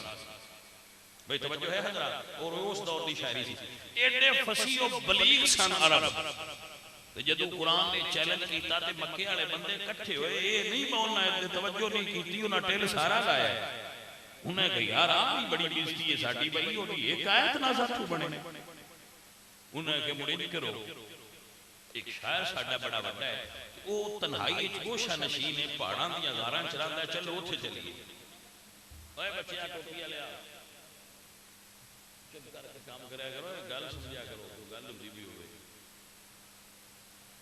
بھئی توجہ ہے حضرات اور اس دور دی شاعری سی ایڈے فصیح و بلیغ سن عرب جدو قرآن نے چیلنج کیتا تے مکے والے بندے کٹھے ہوئے یہ نہیں بولنا ہے توجہ نہیں کیتی انہاں ٹیل سارا لایا ہے انہیں کہا یار آئی بڑی بیزتی ہے ساڑی بھائی ہوئی ایک آیت نازل تو بنے انہیں کہا مڑے نہیں کرو ایک شاعر ساڑا بڑا بڑا ہے وہ تنہائی گوشہ نشین ہے پہاڑاں دیا غاراں چلاندہ ہے چلو اتھے چلیے اوہ بچیا ٹوپیا لیا چپ کر کے کام کریا کرو گل سمجھا کرو گل لمبی بھی ہوئے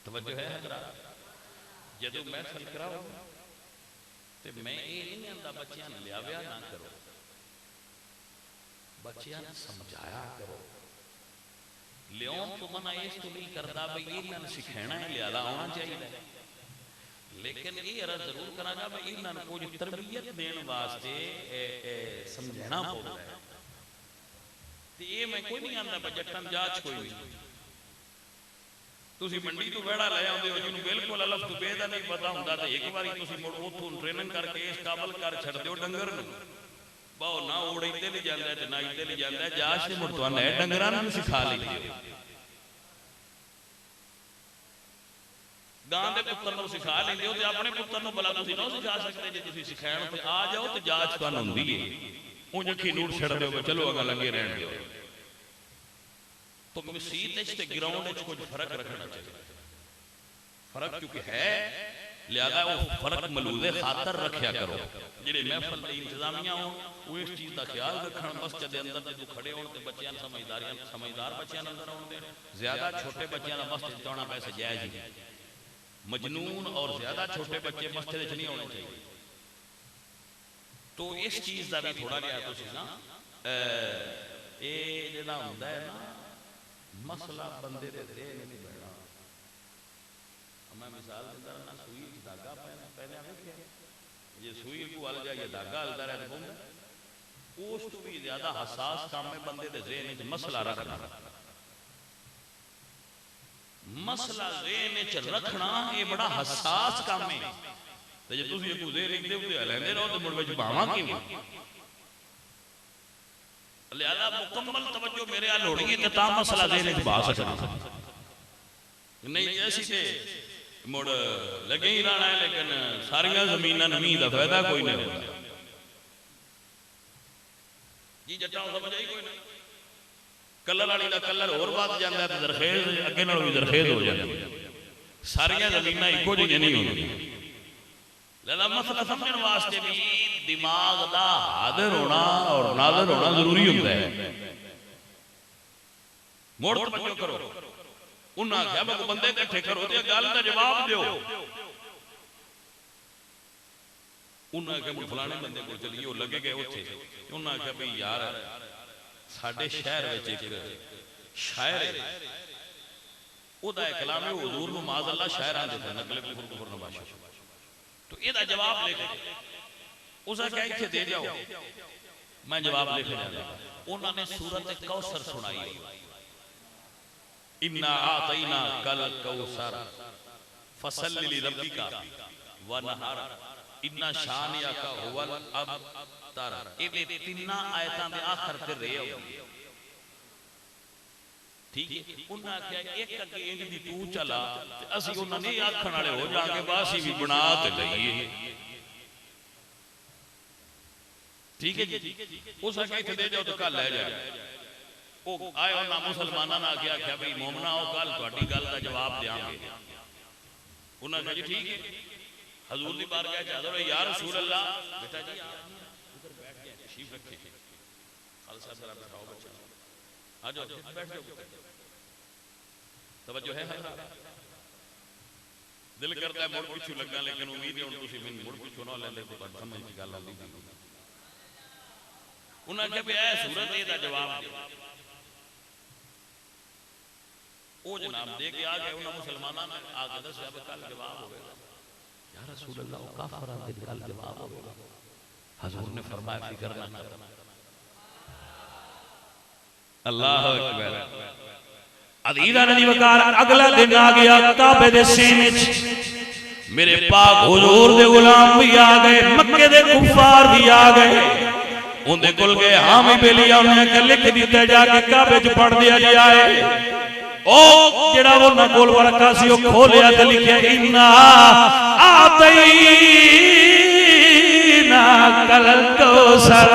توجہ ہے حضرات جدو میں سل کراؤ تے میں یہ نہیں اندہ بچیاں لیاویا نہ کرو بچیاں سمجھایا کرو لیون تو منع اس تو نہیں کرتا بھئی یہ نہ سکھینا ہے لیالا ہونا چاہیے لیکن یہ عرض ضرور کرنا گا بھئی انہاں کو جو تربیت دین واسطے سمجھنا پڑتا ہے تو یہ میں کوئی نہیں آندہ بجٹن جاچ کوئی نہیں تسی منڈی تو بیڑا لے آندے ہو جنہوں بالکل الف تو بیدہ نہیں پتا ہوں تو ایک باری تسی مڑ اوتھوں ٹریننگ کر کے اس قابل کر چھڑ دیو ڈنگر نو باؤ نہ اوڑے تے لے جاندہ ہے نہ ایتے لے جاندہ ہے جاش سے مڑ تو آنے ڈنگران میں سکھا لے دیو گاں دے پتر نو سکھا لیں دیو تے اپنے پتر نو بلا تسی نو سکھا سکتے جے تسی سکھائن تے آ جاؤ تے جاچ تو آن ہوندی ہے اونجا کھی نور چھڑ دیو چلو اگا لگے رہن دیو تو مسیت اچھ تے گراؤنڈ اچھ کچھ فرق رکھنا چاہیے فرق کیونکہ ہے لہذا وہ فرق ملوذ خاطر رکھیا کرو جنہیں محفل دے انتظامیہ ہوں وہ اس چیز دا خیال رکھنا مسجد اندر جو کھڑے ہوں تے بچیاں سمجھدار بچیاں اندر ہوں دے زیادہ چھوٹے بچیاں دا مسجد توڑنا پیسے جائز ہی مجنون اور زیادہ چھوٹے بچے مسجد نہیں ہونے چاہیے تو اس چیز دا بھی تھوڑا گیا تو سی نا اے جنا ہوندہ ہے نا مسئلہ بندے دے دے نہیں بڑھنا میں مثال دیتا رہنا سوئی دھاگا پہنے آگے کیا یہ سوئی کو آل جائے یہ دھاگا آلدہ رہے تو اس تو بھی زیادہ حساس کام میں بندے دے ذہن مسئلہ رکھنا مسئلہ ذہن رکھنا یہ بڑا حساس کام ہے تو جب تُسی یہ کو ذہن رکھ دے ہوتے لیندے رہو تو مڑ بچ باہاں کی لہذا مکمل توجہ میرے آل ہوڑی ہے تا مسئلہ ذہن سے باہر سکنا نہیں جیسی تھے مڑ لگے ہی رہنا ہے لیکن ساریاں زمینہ نمی دا فائدہ کوئی نہیں ہوتا جی جٹاؤں سمجھ آئی کوئی نہیں کلر آلی دا کلر اور بات جاندہ ہے تو درخیز اگے نڑو بھی درخیز ہو جاندہ ہے ساریاں زمینہ ایکو جی نہیں ہوتی لہذا مسئلہ سمجھن واسطے بھی دماغ دا حاضر ہونا اور ناظر ہونا ضروری ہوتا ہے موڑ توجہ کرو انہاں کیا بھائی بندے کٹھے کرو دیا گال دا جواب دیو انہاں کیا بھائی فلانے بندے کو چلیے وہ لگے گئے ہوتے انہاں کیا بھائی یار ساڑھے شہر ویچے ایک شاعر ہے او دا کلام ہے حضور نو معاذ اللہ شاعر آن دیتا ہے نقل کفر نباشا تو یہ دا جواب لے کر اسا کیا ایک دے جاؤ میں جواب لے کر جانا انہوں نے سورت کوثر سنائی انا آتینا کل کوثر فصل لربک ونحر انا شانئک هو الابتر. یہ تین آیتاں دے آخر تے رہے ہو ٹھیک ہے. انہاں کیا ایک اگے انج دی تو چلا اسی انہاں نے آکھن والے ہو جا کے باسی بھی بنا تے لئیے ٹھیک ہے جی. اس اگے تے دے جاؤ تو کل لے جائے. او آئے انہاں مسلماناں نے کیا کیا بھئی مومنا او کل تہاڈی گل دا جواب دیاں گے. انہاں کہا جی ٹھیک ہے. حضور دی بارگاہ چ حاضر ہوئے یا رسول اللہ بیٹا جی ادھر بیٹھ کے تشریف رکھے خالصہ ذرا بٹھاؤ بچہ آ جاؤ بیٹھ جاؤ. توجہ ہے دل کرتا ہے مڑ پیچھے لگا لیکن امید ہے ان تسی میں مڑ پیچھے نہ لیندے تو پر سمجھ کی گل آندی. انہاں نے کہا اے صورت اے دا جواب دے. او جناب دے کے آ گئے. انہاں مسلماناں نے آ کے دسیا کہ کل جواب ہوے گا. یا رسول اللہ کافراں دے کل جواب ہوے گا. حضور نے فرمایا فکر نہ کرنا. اللہ اکبر. عزیزاں دی وقار اگلا دن آ گیا. کعبے دے سینے وچ میرے پاک حضور دے غلام بھی آ گئے. مکے دے کفار بھی آ گئے. ان دے کل گئے حامی بیلی انہیں کہ لکھ دیتے جا کے کعبے چ پڑھ دیا جی آئے. او جڑا وہ نہ کول ورکا سی او کھولیا تے لکھیا انا آتینا کل کوثر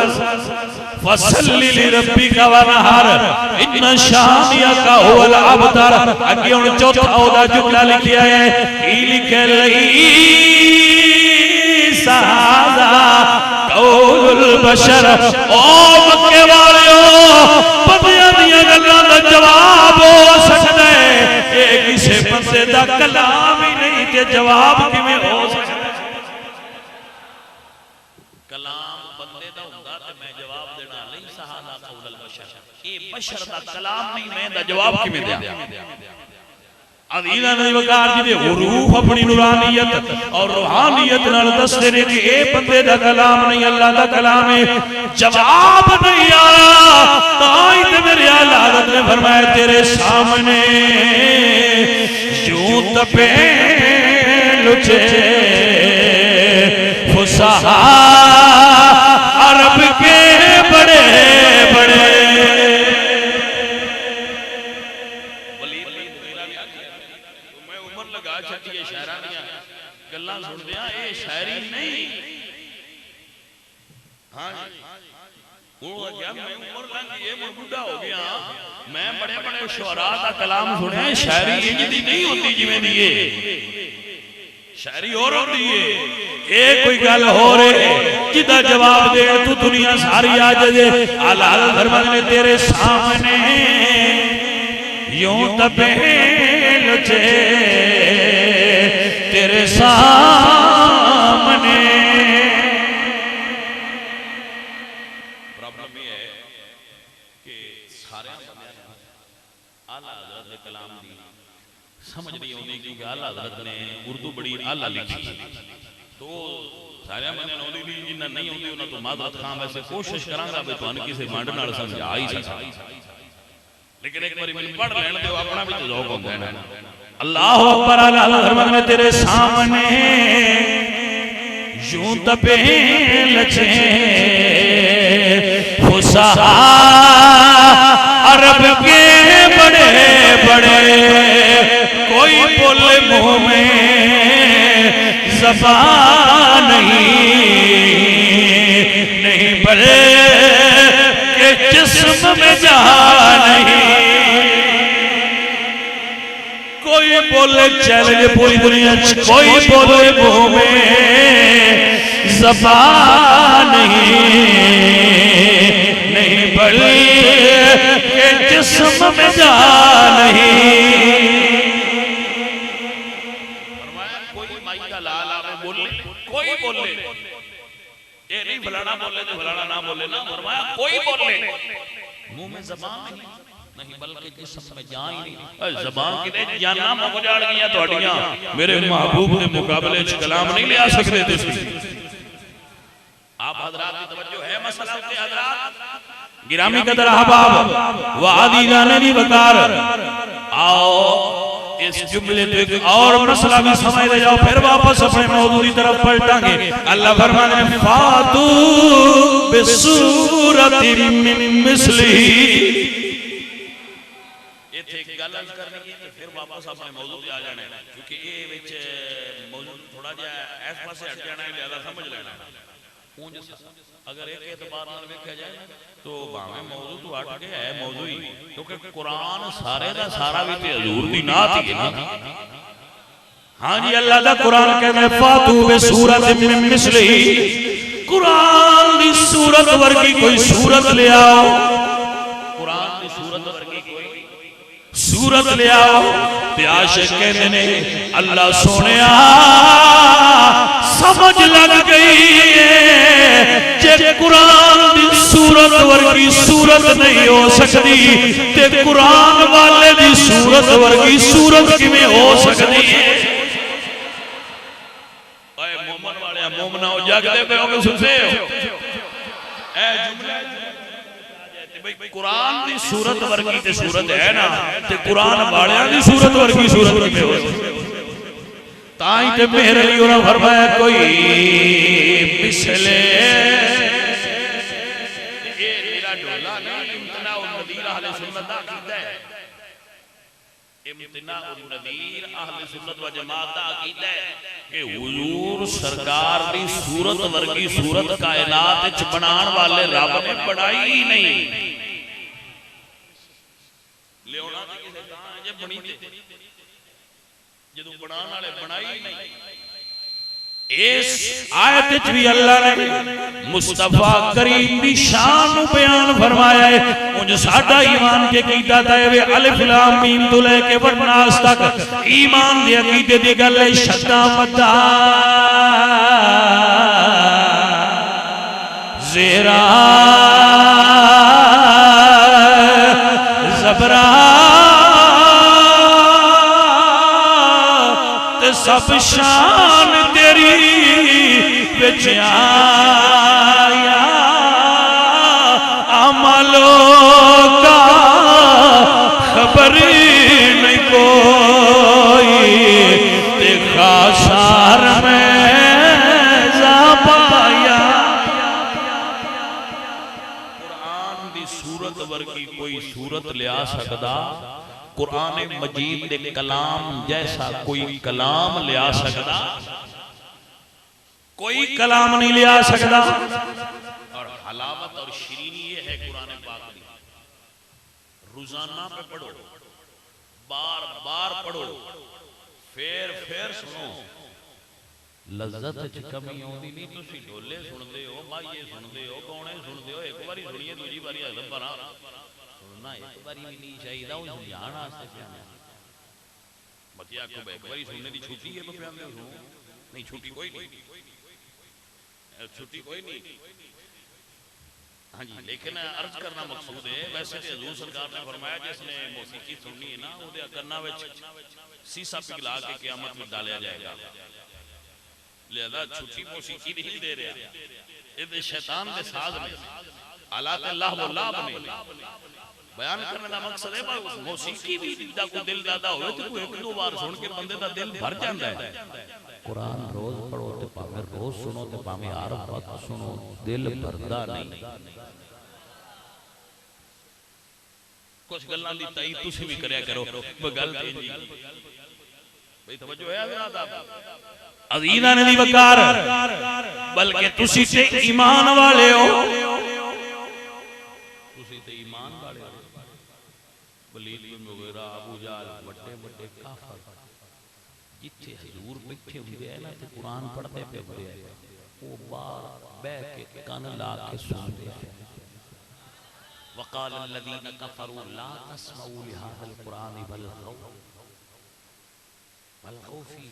فصلی لربک ونحر ان شانئک هو الابتر. اگے ہن چوتھا او دا جملہ لکھیا ہے کی لکھے لیس ھذا قول البشر. او مکے والیو بندیاں دیاں گلاں دا جواب ہو سکدا ہے. اے کسے بندے دا کلام ہی نہیں تے جواب کیویں ہو سکدا ہے. کلام بندے دا ہوندا تے میں جواب دینا لیس ھذا قول البشر. اے بشر دا کلام نہیں میں دا جواب کیویں دیاں. عزیزاں دی وقار جی دے حروف اپنی نورانیت اور روحانیت نال دستے نے کہ اے بندے دا کلام نہیں اللہ دا کلام ہے. جواب نہیں آیا. تاں تے میرے اعلی حضرت نے فرمایا تیرے سامنے یوں تپے لچے فصحا عرب کے بڑے بڑے. گلاں سن دیا اے شاعری نہیں. ہاں وہ کیا میں عمر لنگ یہ بڑھا ہو گیا میں بڑے بڑے شعراء دا کلام سنے. شاعری انج دی نہیں ہوتی جویں دی ہے. شاعری اور ہوتی ہے. اے کوئی گل ہو رہے جدا جواب دے تو دنیا ساری آ جائے. اعلی حضرت فرماتے نے تیرے سامنے یوں تپے لچے تیرے سامنے. پرابلم یہ ہے کہ سارے اعلیٰ حضرت کے کلام دی سمجھ نہیں ہونے کیونکہ اعلیٰ حضرت نے اردو بڑی اعلیٰ لکھی تو سارے میں نے بھی جنہ نہیں ہوتی انہوں تو معذرت خان ویسے کوشش کروں گا تو ان کسی مانڈ نال سمجھ آئی سکتا لیکن ایک باری میں پڑھ لینا دے اپنا بھی تو ذوق ہوتا ہے. اللہ اکبر. اعلیٰ حضرت نے تیرے سامنے یوں تپے لچے فصحا عرب کے بڑے بڑے. کوئی بولے منہ میں زبان نہیں بلکہ جسم میں جان نہیں. کوئی بولے چیلنج پوری دنیا کوئی بولے منہ میں زبان نہیں بلکہ جسم میں جان نہیں. کوئی مائی کا لالا میں بولے کوئی بولے یہ نہیں فلانا بولے تو فلانا نہ بولے نا. فرمایا کوئی بولے منہ میں زبان نہیں بلکہ جسم میں جان نہیں. زبان کی دے جانا مجاڑ گیا تو اڑیاں میرے محبوب نے مقابلے چ کلام نہیں لے آ سکتے تھے. آپ حضرات کی توجہ ہے مسئلہ ہوتے حضرات گرامی قدر احباب و عزیزان دی وقار. آؤ اس جملے تو ایک اور مسئلہ بھی سمجھ لے جاؤ، پھر واپس اپنے موضوع کی طرف پلٹیں گے۔ اللہ فرماتے ہیں فاتو بسورت من مثلہ، یہ تھے گل کرنی ہے پھر واپس اپنے موضوع پہ آ جانا ہے، کیونکہ یہ وچ موضوع تھوڑا جہا ایس پاسے ہٹ جانا ہے، لہذا سمجھ لینا اگر ایک اعتبار نال ویکھیا جائے تو بھاویں موضوع تو ہٹ کے ہے موضوع ہی، کیونکہ قرآن سارے دا سارا بھی تے حضور دی نعت ہی ہے نا۔ ہاں جی اللہ دا قرآن کہتا ہے فاتو بسورت من مثلہ، قرآن دی سورت ورگی کوئی سورت لے آؤ، قرآن دی سورت ورگی کوئی سورت لے آؤ۔ پیاشے کہتے ہیں اللہ سونیا سمجھ لگ گئی ہے جے قرآن دی سورت ورگی سورت نہیں ہو سکتی تے قرآن والے دی سورت ورگی سورت کی میں ہو سکتی ہے۔ اے مومن والے مومنہ ہو جاگتے پہ ہو کے سنتے ہو اے جملہ قرآن دی صورت ورگی تے صورت ہے نا تے قرآن والیاں دی صورت ورگی صورت میں ہو تائیں تے میرے لیے انہوں نے فرمایا کوئی مثلے یہ میرا ڈولا نہیں امتناع النذیر اہل سنت دا عقیدہ ہے، امتناع النذیر اہل سنت و جماعت دا عقیدہ ہے کہ حضور سرکار دی صورت ورگی صورت کائنات وچ بنان والے رب نے بنائی ہی نہیں۔ لیونا دی کسے کہاں جے بنی تے جدو بنان والے بنائی نہیں۔ اس آیت وچ بھی اللہ نے مصطفیٰ کریم دی شان بیان فرمایا ہے، انج ساڈا ایمان کے کیتا تے وے الف لام میم تو لے کے والناس تک ایمان دی عقیدے دی گل ہے شدا مدا زیرا زبرا تے سب شان تیری بچ آیا عملوں کا خبر نہیں کوئی تے خاشار میں زبایا۔ قرآن دی صورت ورگی کوئی صورت لیا سکدا، قرآن مجید دے کلام جیسا کوئی کلام لیا سکدا، کوئی کلام نہیں لیا سکدا۔ اور حلاوت اور شیرینی یہ ہے قرآن پاک کی، روزانہ پہ پڑھو، بار بار پڑھو، پھر سنو، لذت کمی ہوندی نہیں۔ تسی ڈھولے سندے ہو، مائیے سندے ہو، گونے سندے ہو، ایک باری سنیے دوجی باری اگلے بار سننا ایک باری بھی نہیں چاہیے دا وہ جان واسطے پیانے بتیا کو ایک باری سننے دی چھٹی ہے پیانے ہو نہیں، چھٹی کوئی نہیں، چھٹی کوئی نہیں۔ ہاں جی لیکن عرض کرنا مقصود ہے ویسے کہ حضور سرکار نے فرمایا جس نے موسیقی سننی ہے نا وہ دے کرنا وچ سیسا پگھلا کے قیامت میں ڈالیا جائے گا، لہذا چھٹی موسیقی نہیں دے رہا، یہ شیطان دے ساز نے آلات اللہ و لاب نے بیان کرنے دا مقصد ہے موسیقی بھی دا کو دل دادا ہوئے تو کوئی ایک دو بار سن کے بندے دا دل بھر جاندہ ہے۔ قرآن روز پڑھو تے پاویں روز سنو تے پاویں ہر وقت سنو، دل بھردا نہیں۔ کچھ گلاں دی تائید تسی بھی کریا کرو، وہ گل تے جی بھئی توجہ ہے حضرات آپ عزیزاں نے وقار بلکہ تسی تے ایمان والے ہو، تسی تے ایمان والے ہو۔ ولید بن مغیرہ، ابو جہل، بڑے بڑے کافر جتھے حضور بیٹھے ہوندے ہیں نا تے قرآن پڑھتے پہ ہوندے ہیں، وہ بار بہ کے کان لا کے سنتے ہیں۔ وقال الذین کفروا لا تسمعوا لهذا القرآن والغوا فیہ،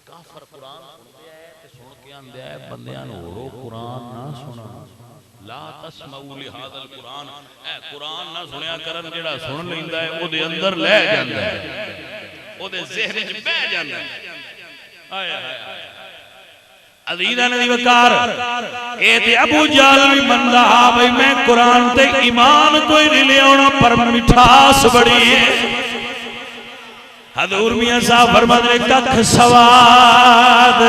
کافر قرآن سنتے ہیں تے سن کے آندے ہیں بندیاں نو قرآن نہ سنا، لا تسمعوا لهذا القرآن، اے قرآن نہ سنیا کرن جڑا سن لیندا ہے او دے اندر لے جاندا ہے، او دے ذہن وچ بہ جاندا ہے۔ آئے آئے عزیزاں نے وقار اے تے ابو جہل بھی مندا بھئی میں قرآن تے ایمان کوئی نہیں لے آنا پر مٹھاس بڑی ہے، حضور میاں صاحب فرماتے ہیں ککھ سواد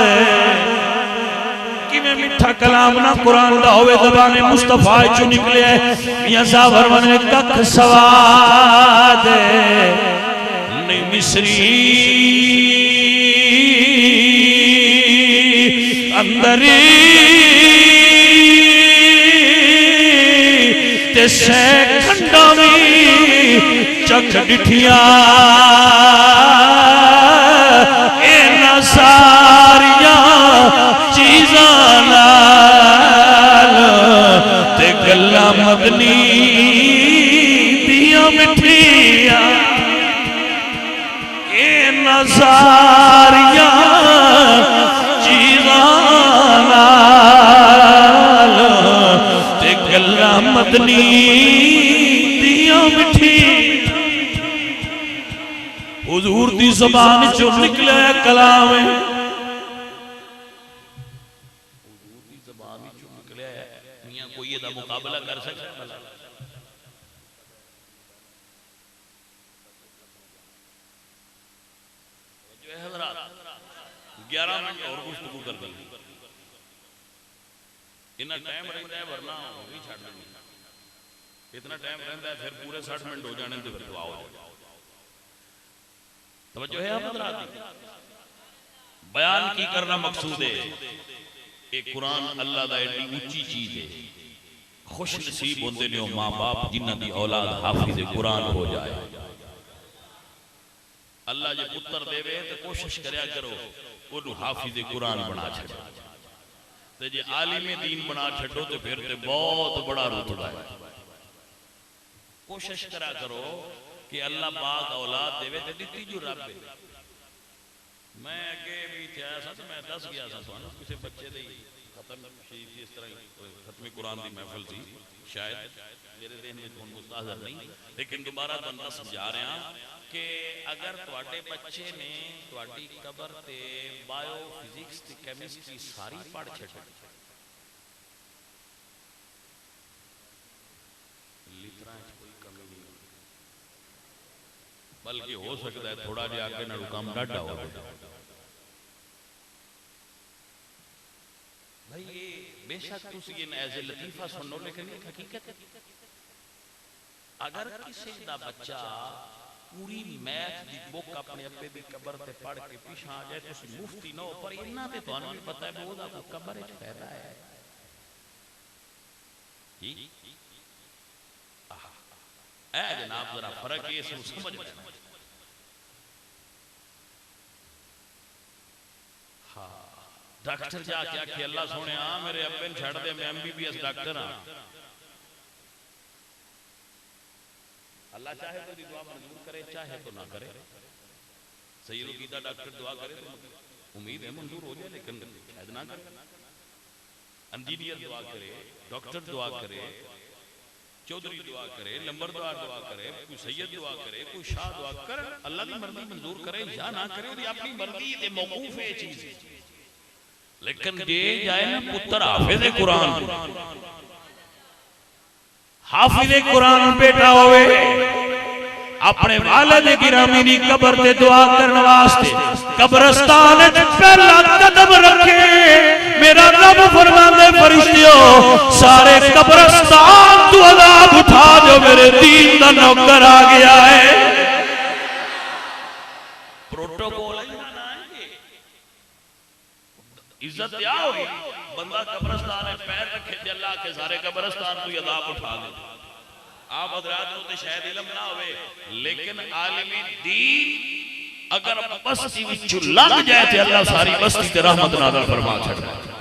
کہ میں میٹھا کلام نہ قرآن دا ہوئے زبان مصطفیٰ چو نکلے میاں صاحب فرماتے ہیں ککھ سواد نہیں مصری اندری تے سے کھنڈاوی چکھ ڈٹھیاں اے نصاریاں چیزاں نال تے گلہ مدنی دیاں مٹھیاں اے نصاریاں چیزاں نال تے گلہ مدنی دیاں مٹھی حضور دی زبان جو نکلے کلام حضور دی زبان جو نکلے میاں کوئی یہ مقابلہ کر سکتا ہے جو ہے حضرات 11 منٹ اور گفتگو کر دیں اتنا ٹائم رہتا ہے ورنہ وہی چھاڑ دیں اتنا ٹائم رہتا ہے پھر پورے 60 منٹ ہو جانے تو پھر دعا ہو جائے توجہ ہے آپ حضرات بیان کی کرنا مقصود ہے ایک قرآن اللہ دا ایڈی اونچی چیز ہے خوش نصیب ہوندے نے ماں باپ جنہ دی اولاد حافظ قرآن ہو جائے اللہ جے پتر دے وے تو کوشش کریا کرو انہوں حافظ قرآن بنا چھڑو تو جے عالم دین بنا چھڑو تو پھر تے بہت بڑا رتبہ ہے کوشش کریا کرو کہ اللہ پاک اولاد دے وے تے دیتی جو رب ہے میں اگے بھی تھے آیا سا تو میں دس گیا سا تو کسی بچے دے ختم شریف اس طرح ختم قرآن دی محفل تھی شاید میرے ذہن میں کون مستحضر نہیں لیکن دوبارہ بندہ سمجھا رہے ہیں کہ اگر تواڈے بچے نے تواڈی قبر تے بایو فزکس تے کیمسٹری ساری پڑھ چھڈی لتراں وچ کوئی کمی نہیں بلکہ ہو سکتا ہے تھوڑا جہا آگے نہ کام ڈاڈا ہو جائے بھائی یہ بے شک تسی یہ ایسے لطیفہ سنو لیکن ایک حقیقت ہے اگر کسی دا بچہ پوری میتھ دی بک اپنے اپنے دی قبر تے پڑھ کے پیچھے آ جائے تو مفتی نہ ہو پر اتنا تے تو انہوں نے پتہ ہے وہ دا قبر وچ پیدا ہے اے جناب ذرا فرق یہ سن سمجھ لینا ڈاکٹر جا کیا کہ اللہ سونے میرے ابن چھڑ دے میں MBBS ڈاکٹر ہاں اللہ چاہے تو دی دعا منظور کرے چاہے تو نہ کرے سید العقیدہ ڈاکٹر دعا کرے تو امید ہے منظور ہو جائے لیکن شاید نہ کرے انجینئر دعا کرے ڈاکٹر دعا کرے چودھری دعا کرے لمبردار دعا کرے کوئی سید دعا کرے کوئی شاہ دعا کرے اللہ دی مرضی منظور کرے یا نہ کرے وہ اپنی مرضی تے موقوف ہے چیز لیکن جے جائے نا پتر حافظ قرآن حافظ قرآن بیٹا ہوئے اپنے والد گرامی دی قبر تے دعا کرنے واسطے قبرستان پہلا قدم رکھے میرا رب فرماندے فرشتیوں سارے قبرستان تو عذاب اٹھا جو میرے دین دا نوکر آ گیا ہے پروٹوکول عزت کیا ہوگی بندہ قبرستان میں پیر رکھے تے اللہ کے سارے قبرستان کو عذاب اٹھا دے آپ حضرات ہوتے شاید علم نہ ہوئے لیکن عالم دین اگر بستی وچ لگ جائے تے اللہ ساری بستی تے رحمت نازل فرما چھڑتا ہے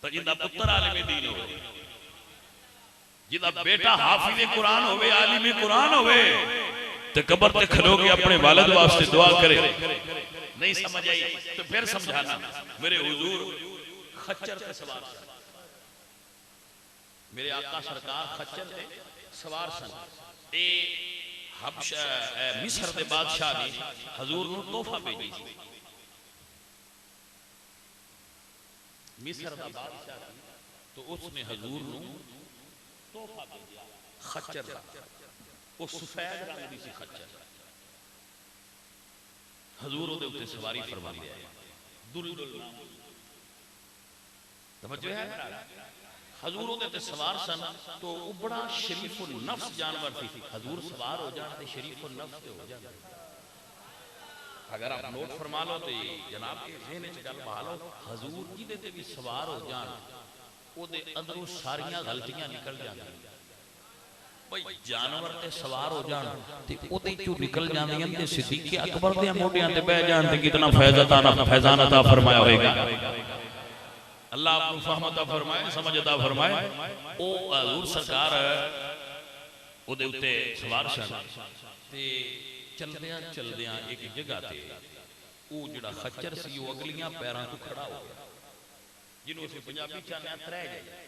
تو جنہ پتر عالم دین ہوئے جنہ بیٹا حافظ قرآن ہوئے عالم قرآن ہوئے تے قبر تے کھلو گے اپنے والد واسطے دعا کرے نہیں سمجھ آئی تو پھر سمجھانا میرے حضور خچر تے سوار سن میرے آقا سرکار خچر تے سوار سن اے حبشہ مصر دے بادشاہ نے حضور نو تحفہ بھیجی مصر دا بادشاہ تو اس نے حضور نو تحفہ بھیجا خچر دا وہ سفید رنگ دی سی خچر حضور دے اوتے سواری فرما دے آئے دلدل توجہ ہے حضور دے سوار سن تو وہ بڑا شریف النفس جانور تھی حضور سوار ہو جانا تے شریف النفس تے ہو جانا اگر آپ نوٹ فرما لو تو جناب کے ذہن وچ گل بحال ہو حضور جی دے تے بھی سوار ہو جان او دے اندروں ساریاں غلطیاں نکل جاندیاں بھئی جانور تے سوار ہو جان تے او تے چوں نکل جاندیاں تے صدیق اکبر دے موڈیاں تے بیٹھ جان تے کتنا فیضان عطا فرمایا ہوئے گا اللہ آپ کو فہم عطا فرمائے سمجھ عطا فرمائے او حضور سرکار او دے اوتے سوار شان تے چلدیاں ایک جگہ تے او جڑا خچر سی وہ اگلیاں پیراں تو کھڑا ہو گیا جنہوں سے پنجابی چاہنے ترے جائے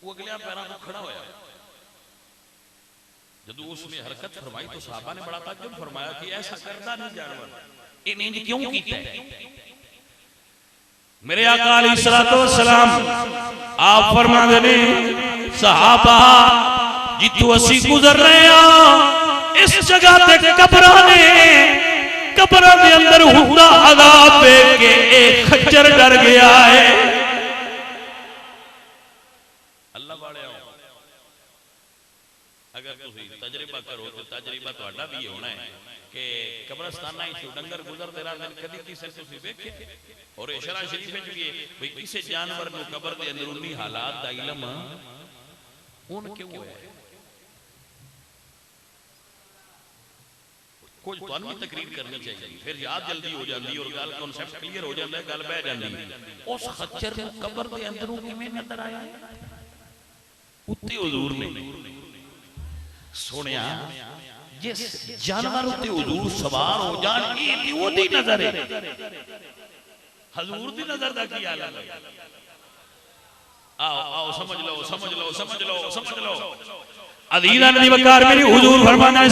وہ اگلیاں پیراں تو کھڑا ہویا جدو اس نے حرکت فرمائی تو صحابہ نے بڑا تعجب فرمایا کہ ایسا کرتا نہیں جانور انہیں کیوں کیتا ہے میرے آقا علیہ السلام آپ فرما دینے صحابہ جتو اسی گزر رہے ہیں اس جگہ تے قبرانے دے اندر ہوتا عذاب دے کے ایک خچر ڈر گیا ہے اللہ باڑے آؤ اگر تسی تجربہ کرو تو تجربہ تو اڈا بھی ہونا ہے کہ قبرستانہ ہی ڈنگر گزر دے رہا کدی کسی تسی دیکھے اور اشارہ شریف ہے جو یہ کسی جانور کو قبر دے اندرونی حالات دا علم ان کیوں ہے کوئی تو انہی تقریر کرنی چاہیے پھر یاد جلدی ہو جاندی اور گل کنسپٹ کلیئر ہو جاندہ ہے گل بہ جاندی اس خچر کو قبر دے اندروں کی میں نظر آیا ہے اتے حضور نے سنیا جس جانور اتے حضور سوار ہو جان یہ وہ دی نظر ہے حضور دی نظر دا کی عالم ہے آؤ سمجھ لو عزیزان دی وقار میری حضور فرمانا ہے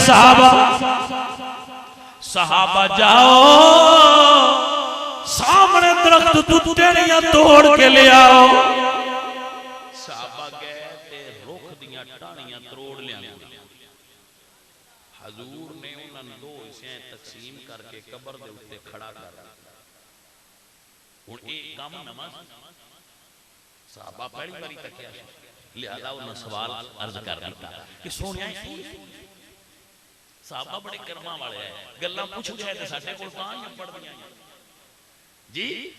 صحابہ جاؤ سامنے درخت ٹوٹیاں توڑ کے لے آؤ صحابہ گئے تے رخ دیاں ٹاہنیاں تروڑ لیا حضور نے انہاں دو حصے تقسیم کر کے قبر دے اوتے کھڑا کر اور ایک کام نماز صحابہ پہلی باری تکیا لہذا انہوں سوال عرض کر دیتا کہ سونیا صحابہ بڑے کرما والے ہیں گلاں پوچھ گئے تے ساڈے کول پانچ پڑھ دیاں جی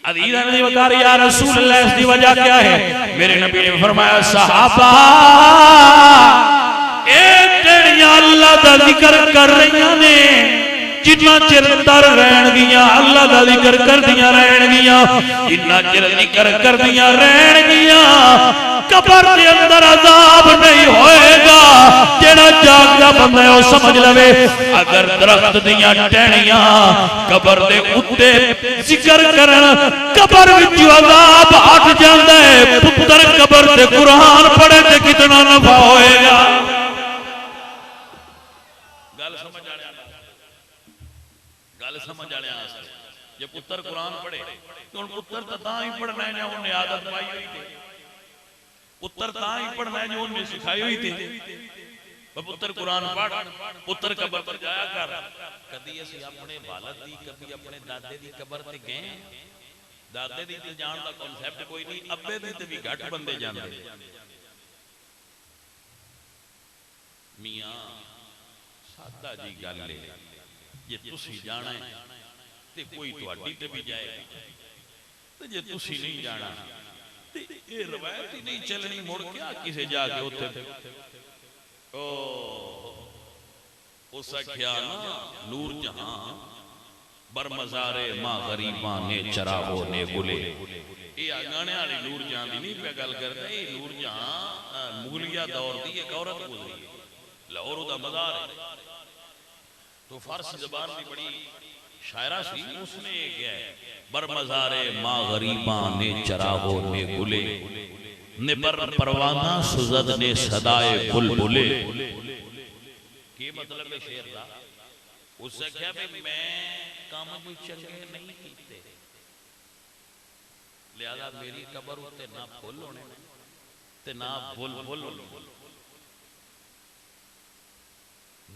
عزیزاں دی وقار یا رسول اللہ اس دی وجہ کیا ہے میرے نبی نے فرمایا صحابہ اے ٹڑیاں اللہ دا ذکر کر رہیاں نے جتنا چر تر رہن گیاں اللہ دا ذکر کر دیاں رہن گیاں جتنا چر ذکر کر دیاں رہن گیاں قبر کے اندر عذاب نہیں ہوئے گا جیڑا جاگدا بندہ ہے وہ سمجھ لوے اگر درخت دیاں ٹہنیاں قبر دے اوتے ذکر کرن قبر وچ عذاب ہٹ جاندا ہے پتر قبر تے قرآن پڑھے تے کتنا نفع ہوئے گا گل سمجھ آ گل سمجھ آنے آستے یہ پتر قرآن پڑھے تو ان پتر تاں ہی پڑھنا ہے جو انہیں عادت پائی ہوئی تھی پتر تاں ہی پڑھنا ہے جو انہیں سکھائی ہوئی تھی پتر قرآن پڑھ پتر قبر پر جایا کر کدی اسی اپنے والد دی کبھی اپنے دادے دی قبر تے گئے دادے دی تے جان دا کنسپٹ کوئی نہیں ابے دی تے بھی گھٹ بندے جاندے میاں سادہ جی گل لے یہ تسی جانا ہے تے کوئی تو اڈی تے بھی جائے تے یہ تسی نہیں جانا تے یہ روایت ہی نہیں چلنی مڑ کیا کسے جا کے ہوتے اسا کیا نا نور جہاں برمزار ماں غریباں نے چراغوں نے گلے یہ آگانے آلی نور جہاں دی نہیں پہ گل کرتا ہے نور جہاں مغلیہ دور دی ایک عورت گزری لاہور دا مزار ہے تو فارسی زبان بھی بڑی شاعرہ سی اس نے کیا ہے برمزار ماں غریباں نے چراغوں نے گلے نے پروانہ سزد نے صدائے بلبلے کی مطلب ہے شعر دا اس سے کیا کہ میں کام بھی چنگے نہیں کیتے لہذا میری قبر ہوتے نہ پھول ہونے تے نہ بل بل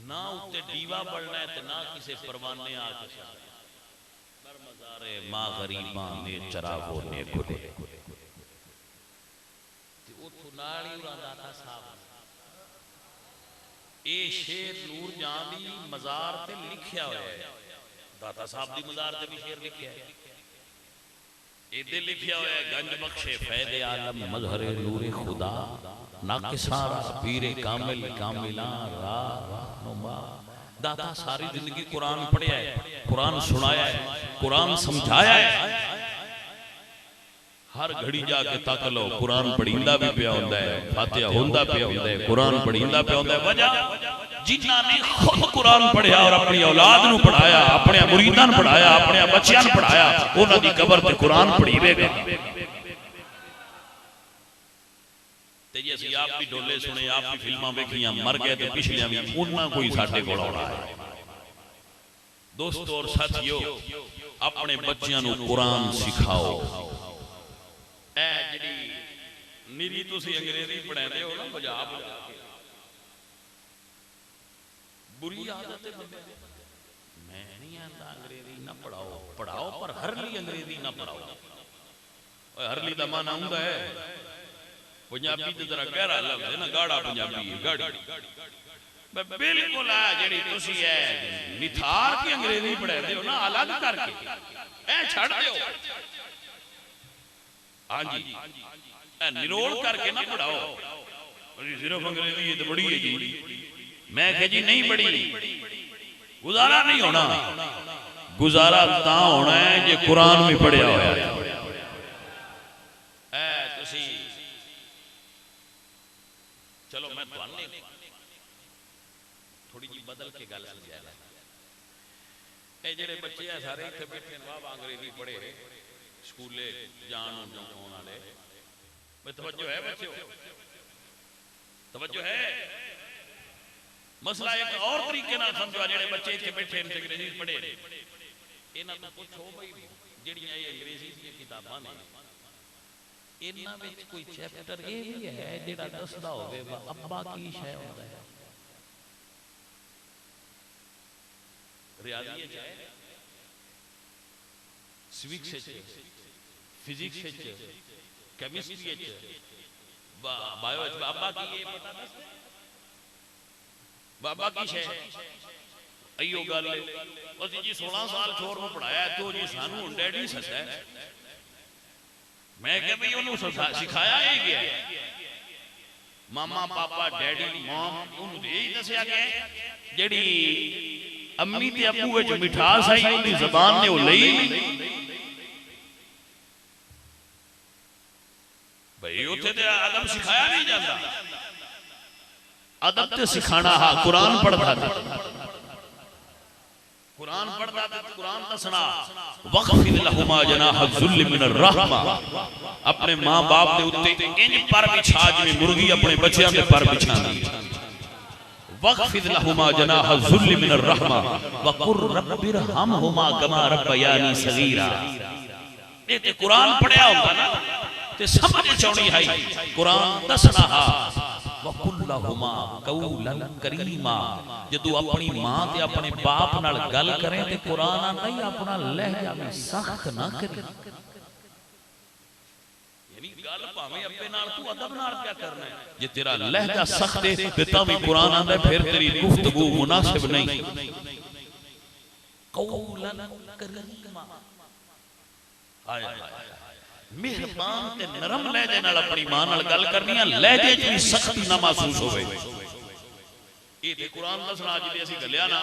نہ اتے ڈیوا بڑھنا ہے نہ کسی پروانے آ کے بر مزارے ماں غریباں نے چراغوں نے کھلے اتھو نالی اور داتا صاحب اے شیر نور جہاں دی مزار تے لکھیا ہوا ہے داتا صاحب دی مزار تے بھی شیر لکھیا ہے ایدے لکھیا ہوا ہے گنج بخش فید عالم مظہر نور خدا ناقصارا پیر کامل کاملان راہنما داتا ساری زندگی قرآن پڑھیا ہے قرآن سنایا ہے قرآن سمجھایا ہے ہر گھڑی جا کے تک لو قرآن پڑھیندہ بھی پیا ہوندہ ہے فاتحہ ہوندہ پیا ہوندہ ہے قرآن پڑھیندہ پیا ہوندہ ہے وجہ جنہاں نے خود قرآن پڑھیا اور اپنی اولاد نو پڑھایا اپنے مریدان پڑھایا اپنے بچیان پڑھایا انہاں دی قبر تے قرآن پڑھی وے گا تے جیسے آپ بھی ڈولے سنے آپ بھی فلماں بیکھیاں مر گئے تے پچھلیاں بھی انہاں کوئی ساٹھے کو لوڑا ہے دوستو اور ساتھیو اپنے بچیاں نو قرآن سکھاؤ اے جڑی میری تسی انگریزی پڑھیں دے ہو نا بجا بجا کے بری عادت ہے میں نہیں آندا انگریزی نہ پڑھاؤ پڑھاؤ پر ہر لی انگریزی نہ پڑھاؤ ہر لی دا معنی ہوندا ہے پنجابی تے ذرا گہرا لفظ ہے نا گاڑا پنجابی ہے گاڑی بالکل آ جڑی تسی ہے نتھار کی انگریزی پڑھیں دے ہو نا الگ کر کے اے چھڑ دیو ہاں جی نرول کر کے نہ پڑھاؤ صرف انگریزی یہ تو بڑی ہے جی میں کہ جی نہیں بڑی گزارا نہیں ہونا گزارا تا ہونا ہے یہ قرآن میں پڑھیا ہوا ہے اے تسی چلو میں تو آنے تھوڑی جی بدل کے گل سمجھا ہے اے جڑے بچے ہیں سارے اتھے بیٹھے نواب انگریزی پڑھے سکولے جان ہونا لے میں توجہ ہے بچے ہو توجہ ہے مسئلہ ایک اور طریقے نہ سمجھوا جڑے بچے اتھے بیٹھے انگریزی پڑھے انہاں تو پوچھو بھئی جڑیاں یہ انگریزی دی کتاباں نے انہاں وچ کوئی چیپٹر اے بھی ہے جڑا دسدا ہوے ابا کی شے ہوندا ہے ریاضی ہے سویکس ہے فزکس ہے کیمسٹری ہے بایو ہے بابا کی یہ پتہ دس بابا کی شے ایو گل او جی 16 سال چھوڑ نو پڑھایا ہے تو جی سانو ڈیڈی سدا ہے میں کہ بھئی انہوں سکھایا ہی گیا ماما پاپا ڈیڈی مام انہوں یہی دسیا گیا جڑی امی تے ابو وچ مٹھاس آئی انہی زبان نے وہ لئی بھئی اتھے تے ادب سکھایا نہیں جاتا ادب تے سکھانا ہاں قرآن پڑھتا تھا قرآن پڑھتا تھا قرآن تسنا وَقْفِدْ لَهُمَا جَنَاحَ الذُّلِّ مِنَ الرَّحْمَةِ اپنے ماں باپ دے اتے انج پر بچھا جی مرغی اپنے بچیاں دے پر بچھا دی وَقْفِدْ لَهُمَا جَنَاحَ الذُّلِّ مِنَ الرَّحْمَةِ وَقُلْ رَبِّ ارْحَمْهُمَا كَمَا رَبَّيَانِي صَغِيرًا یہ تے قرآن پڑھیا ہوتا نا تے سمجھ چونی ہے قرآن دسنا ہا وَقُلْ لَهُمَا قَوْلًا كَرِيمًا جدو اپنی ماں تے اپنے باپ نال گل کریں تے قرآن نہیں اپنا لہجہ میں سخت نہ کریں یعنی گل پاویں اپنے نال تو ادب نال کیا کرنا ہے یہ تیرا لہجہ سخت ہے تے تاویں قرآن آندا ہے پھر تیری گفتگو مناسب نہیں قَوْلًا كَرِيمًا آئے مہربان تے نرم لہجے نال اپنی ماں نال گل کرنی ہے لہجے کی سختی نہ محسوس ہوئے یہ تے قرآن دا سنا جی ایسی گلیا نا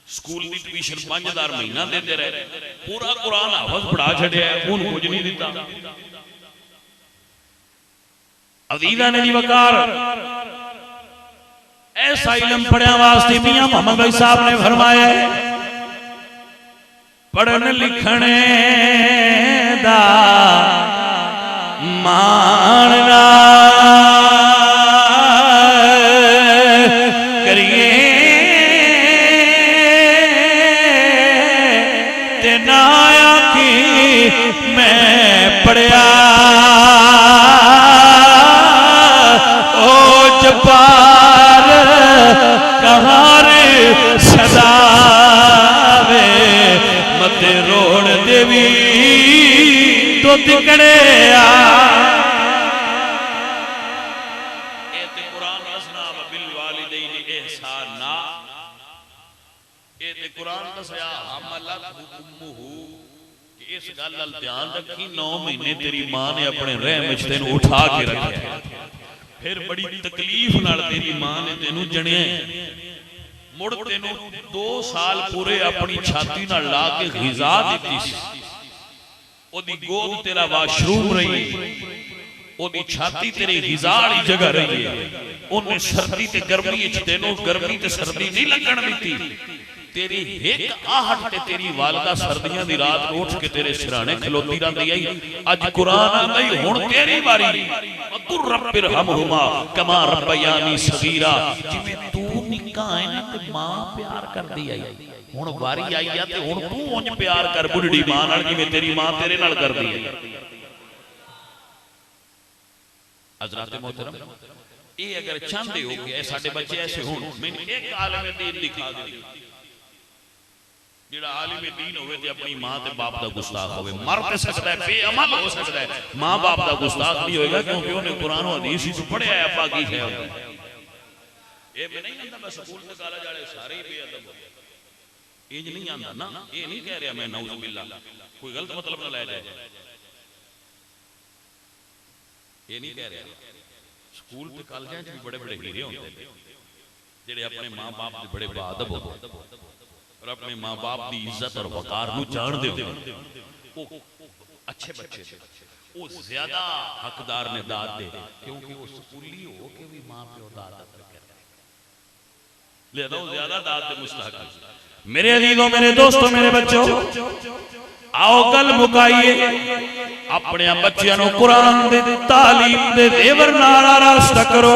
سکول دی ٹیوشن 5000 مہینہ دیتے رہے پورا قرآن حافظ پڑھا چھڑے ہیں ان کچھ نہیں دیتا عزیزہ نے دی وقار ایسا علم پڑھیا واسطے میاں محمد بھائی صاحب نے فرمایا ہے پڑھن لکھنے دا ماننا کریے تے نایا کی میں پڑھیا او جبار کو تکڑیا اے تے قرآن اسنا بالوالدین احسانا اے تے قرآن دسیا حملت امہ کہ اس گل دھیان رکھی 9 مہینے تیری ماں نے اپنے رحم وچ تینوں اٹھا کے رکھیا پھر بڑی تکلیف نال تیری ماں نے تینوں جنیا مڑ تینوں 2 سال پورے اپنی چھاتی نال لا کے غذا دیتی سی او دی گود تیرا واشروم رہی او دی چھاتی تیری غذا والی جگہ رہی ہے انہیں سردی تے گرمی وچ تینوں گرمی تے سردی نہیں لگن دیتی تیری ایک آہٹ تے تیری والدہ سردیاں دی رات اٹھ کے تیرے سرانے کھلوتی رہندی آئی اج قرآن آندی ہن تیری باری وقر رب ارحمہما کما ربیانی صغیرا جویں تو نکاح ہے نا تے ماں پیار کردی آئی ہن واری آئی ہے تے ہن تو اونج پیار کر بڈھڑی ماں نال جویں تیری ماں تیرے نال کردی ہے حضرات محترم اے اگر چاہندے ہو کہ ساڈے بچے ایسے ہون میں ایک عالم دین دکھا دے جڑا عالم دین ہوئے تے اپنی ماں تے باپ دا گستاخ ہوئے مر تے سکتا ہے بے عمل ہو سکتا ہے ماں باپ دا گستاخ نہیں ہوئے گا کیونکہ انہیں قرآن و حدیث ہی تو پڑھے آیا ابا کی ہے یہ میں نہیں کہتا میں سکول تے کالج والے سارے ہی بے ادب ہو یہ نہیں آندا نا یہ نہیں کہہ رہا میں نعوذ باللہ کوئی غلط مطلب نہ لے جائے یہ نہیں کہہ رہا سکول تے کالجاں وچ بڑے بڑے ہیرے ہوندے جڑے اپنے ماں باپ دے بڑے باادب ہوندے اور اپنے ماں باپ دی عزت اور وقار نو جان دے وہ اچھے بچے تھے وہ زیادہ حقدار نے داد دے کیونکہ وہ سکولی ہو کہ بھی ماں پہ داد دے لہذا وہ زیادہ داد دے مستحق ہے میرے عزیزوں میرے دوستوں میرے بچوں آؤ گل مکائیے اپنے بچیاں نو قرآن دے تعلیم دے زیور نال آراستہ کرو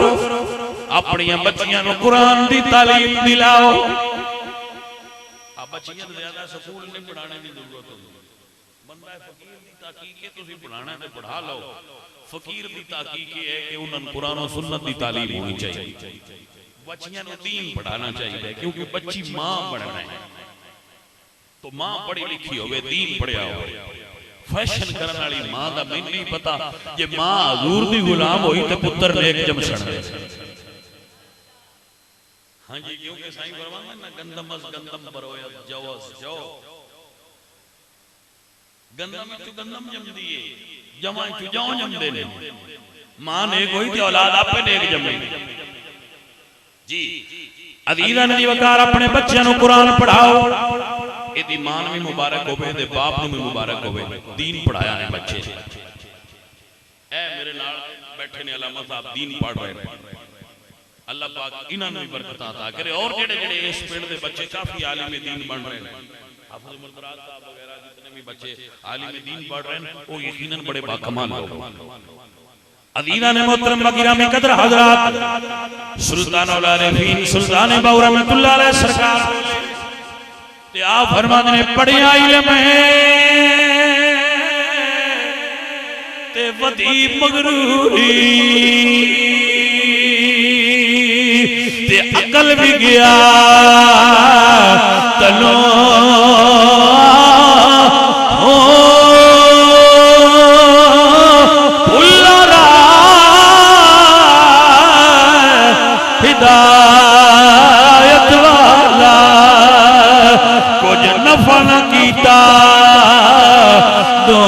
اپنی بچیاں نو قرآن دی تعلیم دلاؤ بچیاں زیادہ سکول نہیں پڑھانے کی ضرورت ہوگی بندہ فقیر دی تحقیق ہے تسی پڑھانا ہے پڑھا لو فقیر دی تحقیق ہے کہ انہاں قرآن و سنت دی تعلیم ہونی چاہیے بچیاں نو دین پڑھانا چاہیے کیونکہ بچی ماں بننا ہے تو ماں پڑھی لکھی ہوئے دین پڑھیا ہوئے فیشن کرنے والی ماں دا میں نہیں پتا یہ ماں حضور دی غلام ہوئی تے پتر نیک جمشن ہے ہاں جی کیونکہ سائیں فرمانا نا گندم از گندم برویا جو از جو گندم چو گندم جم دیئے جمع چو جو جم دے ماں نیک ہوئی تھی اولاد آپ پہ نیک جم دی جی عزیزہ ندی وقار اپنے بچیاں نو قرآن پڑھاؤ اے دی ماں میں مبارک ہوئے دے باپ میں مبارک ہوئے دین پڑھایا نے بچے اے میرے نال بیٹھے نے علامہ صاحب دین پڑھ رہے ہیں اللہ پاک انہاں نے برکت عطا کرے اور جڑے جڑے اس پنڈ دے بچے کافی عالم دین بن رہے ہیں حافظ مرتضی صاحب وغیرہ جتنے بھی بچے عالم دین پڑھ رہے ہیں وہ یقیناً بڑے باکمال لوگ عزیزان محترم وگرامی قدر حضرات سلطان العارفین سلطان باو رحمت اللہ علیہ سرکار تے آپ فرمانے پڑھیا علم ہے تے ودی مغروری تے عقل بھی گیا تلو ہدایت والا کچھ نفع نہ کیتا دو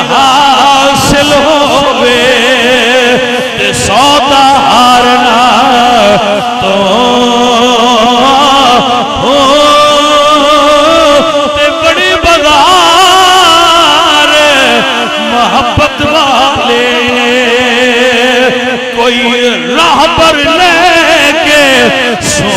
حاصل ہوئے تے سودا ہارنا تو تے بڑی بازار محبت والے کوئی راہ پر لے کے سو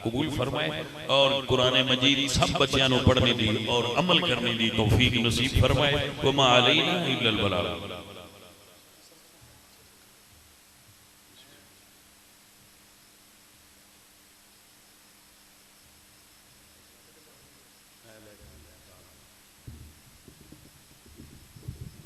قبول فرمائے اور قرآن مجید سب بچیاں نو پڑھنے دی اور عمل کرنے دی توفیق نصیب فرمائے وما علینا الا البلاغ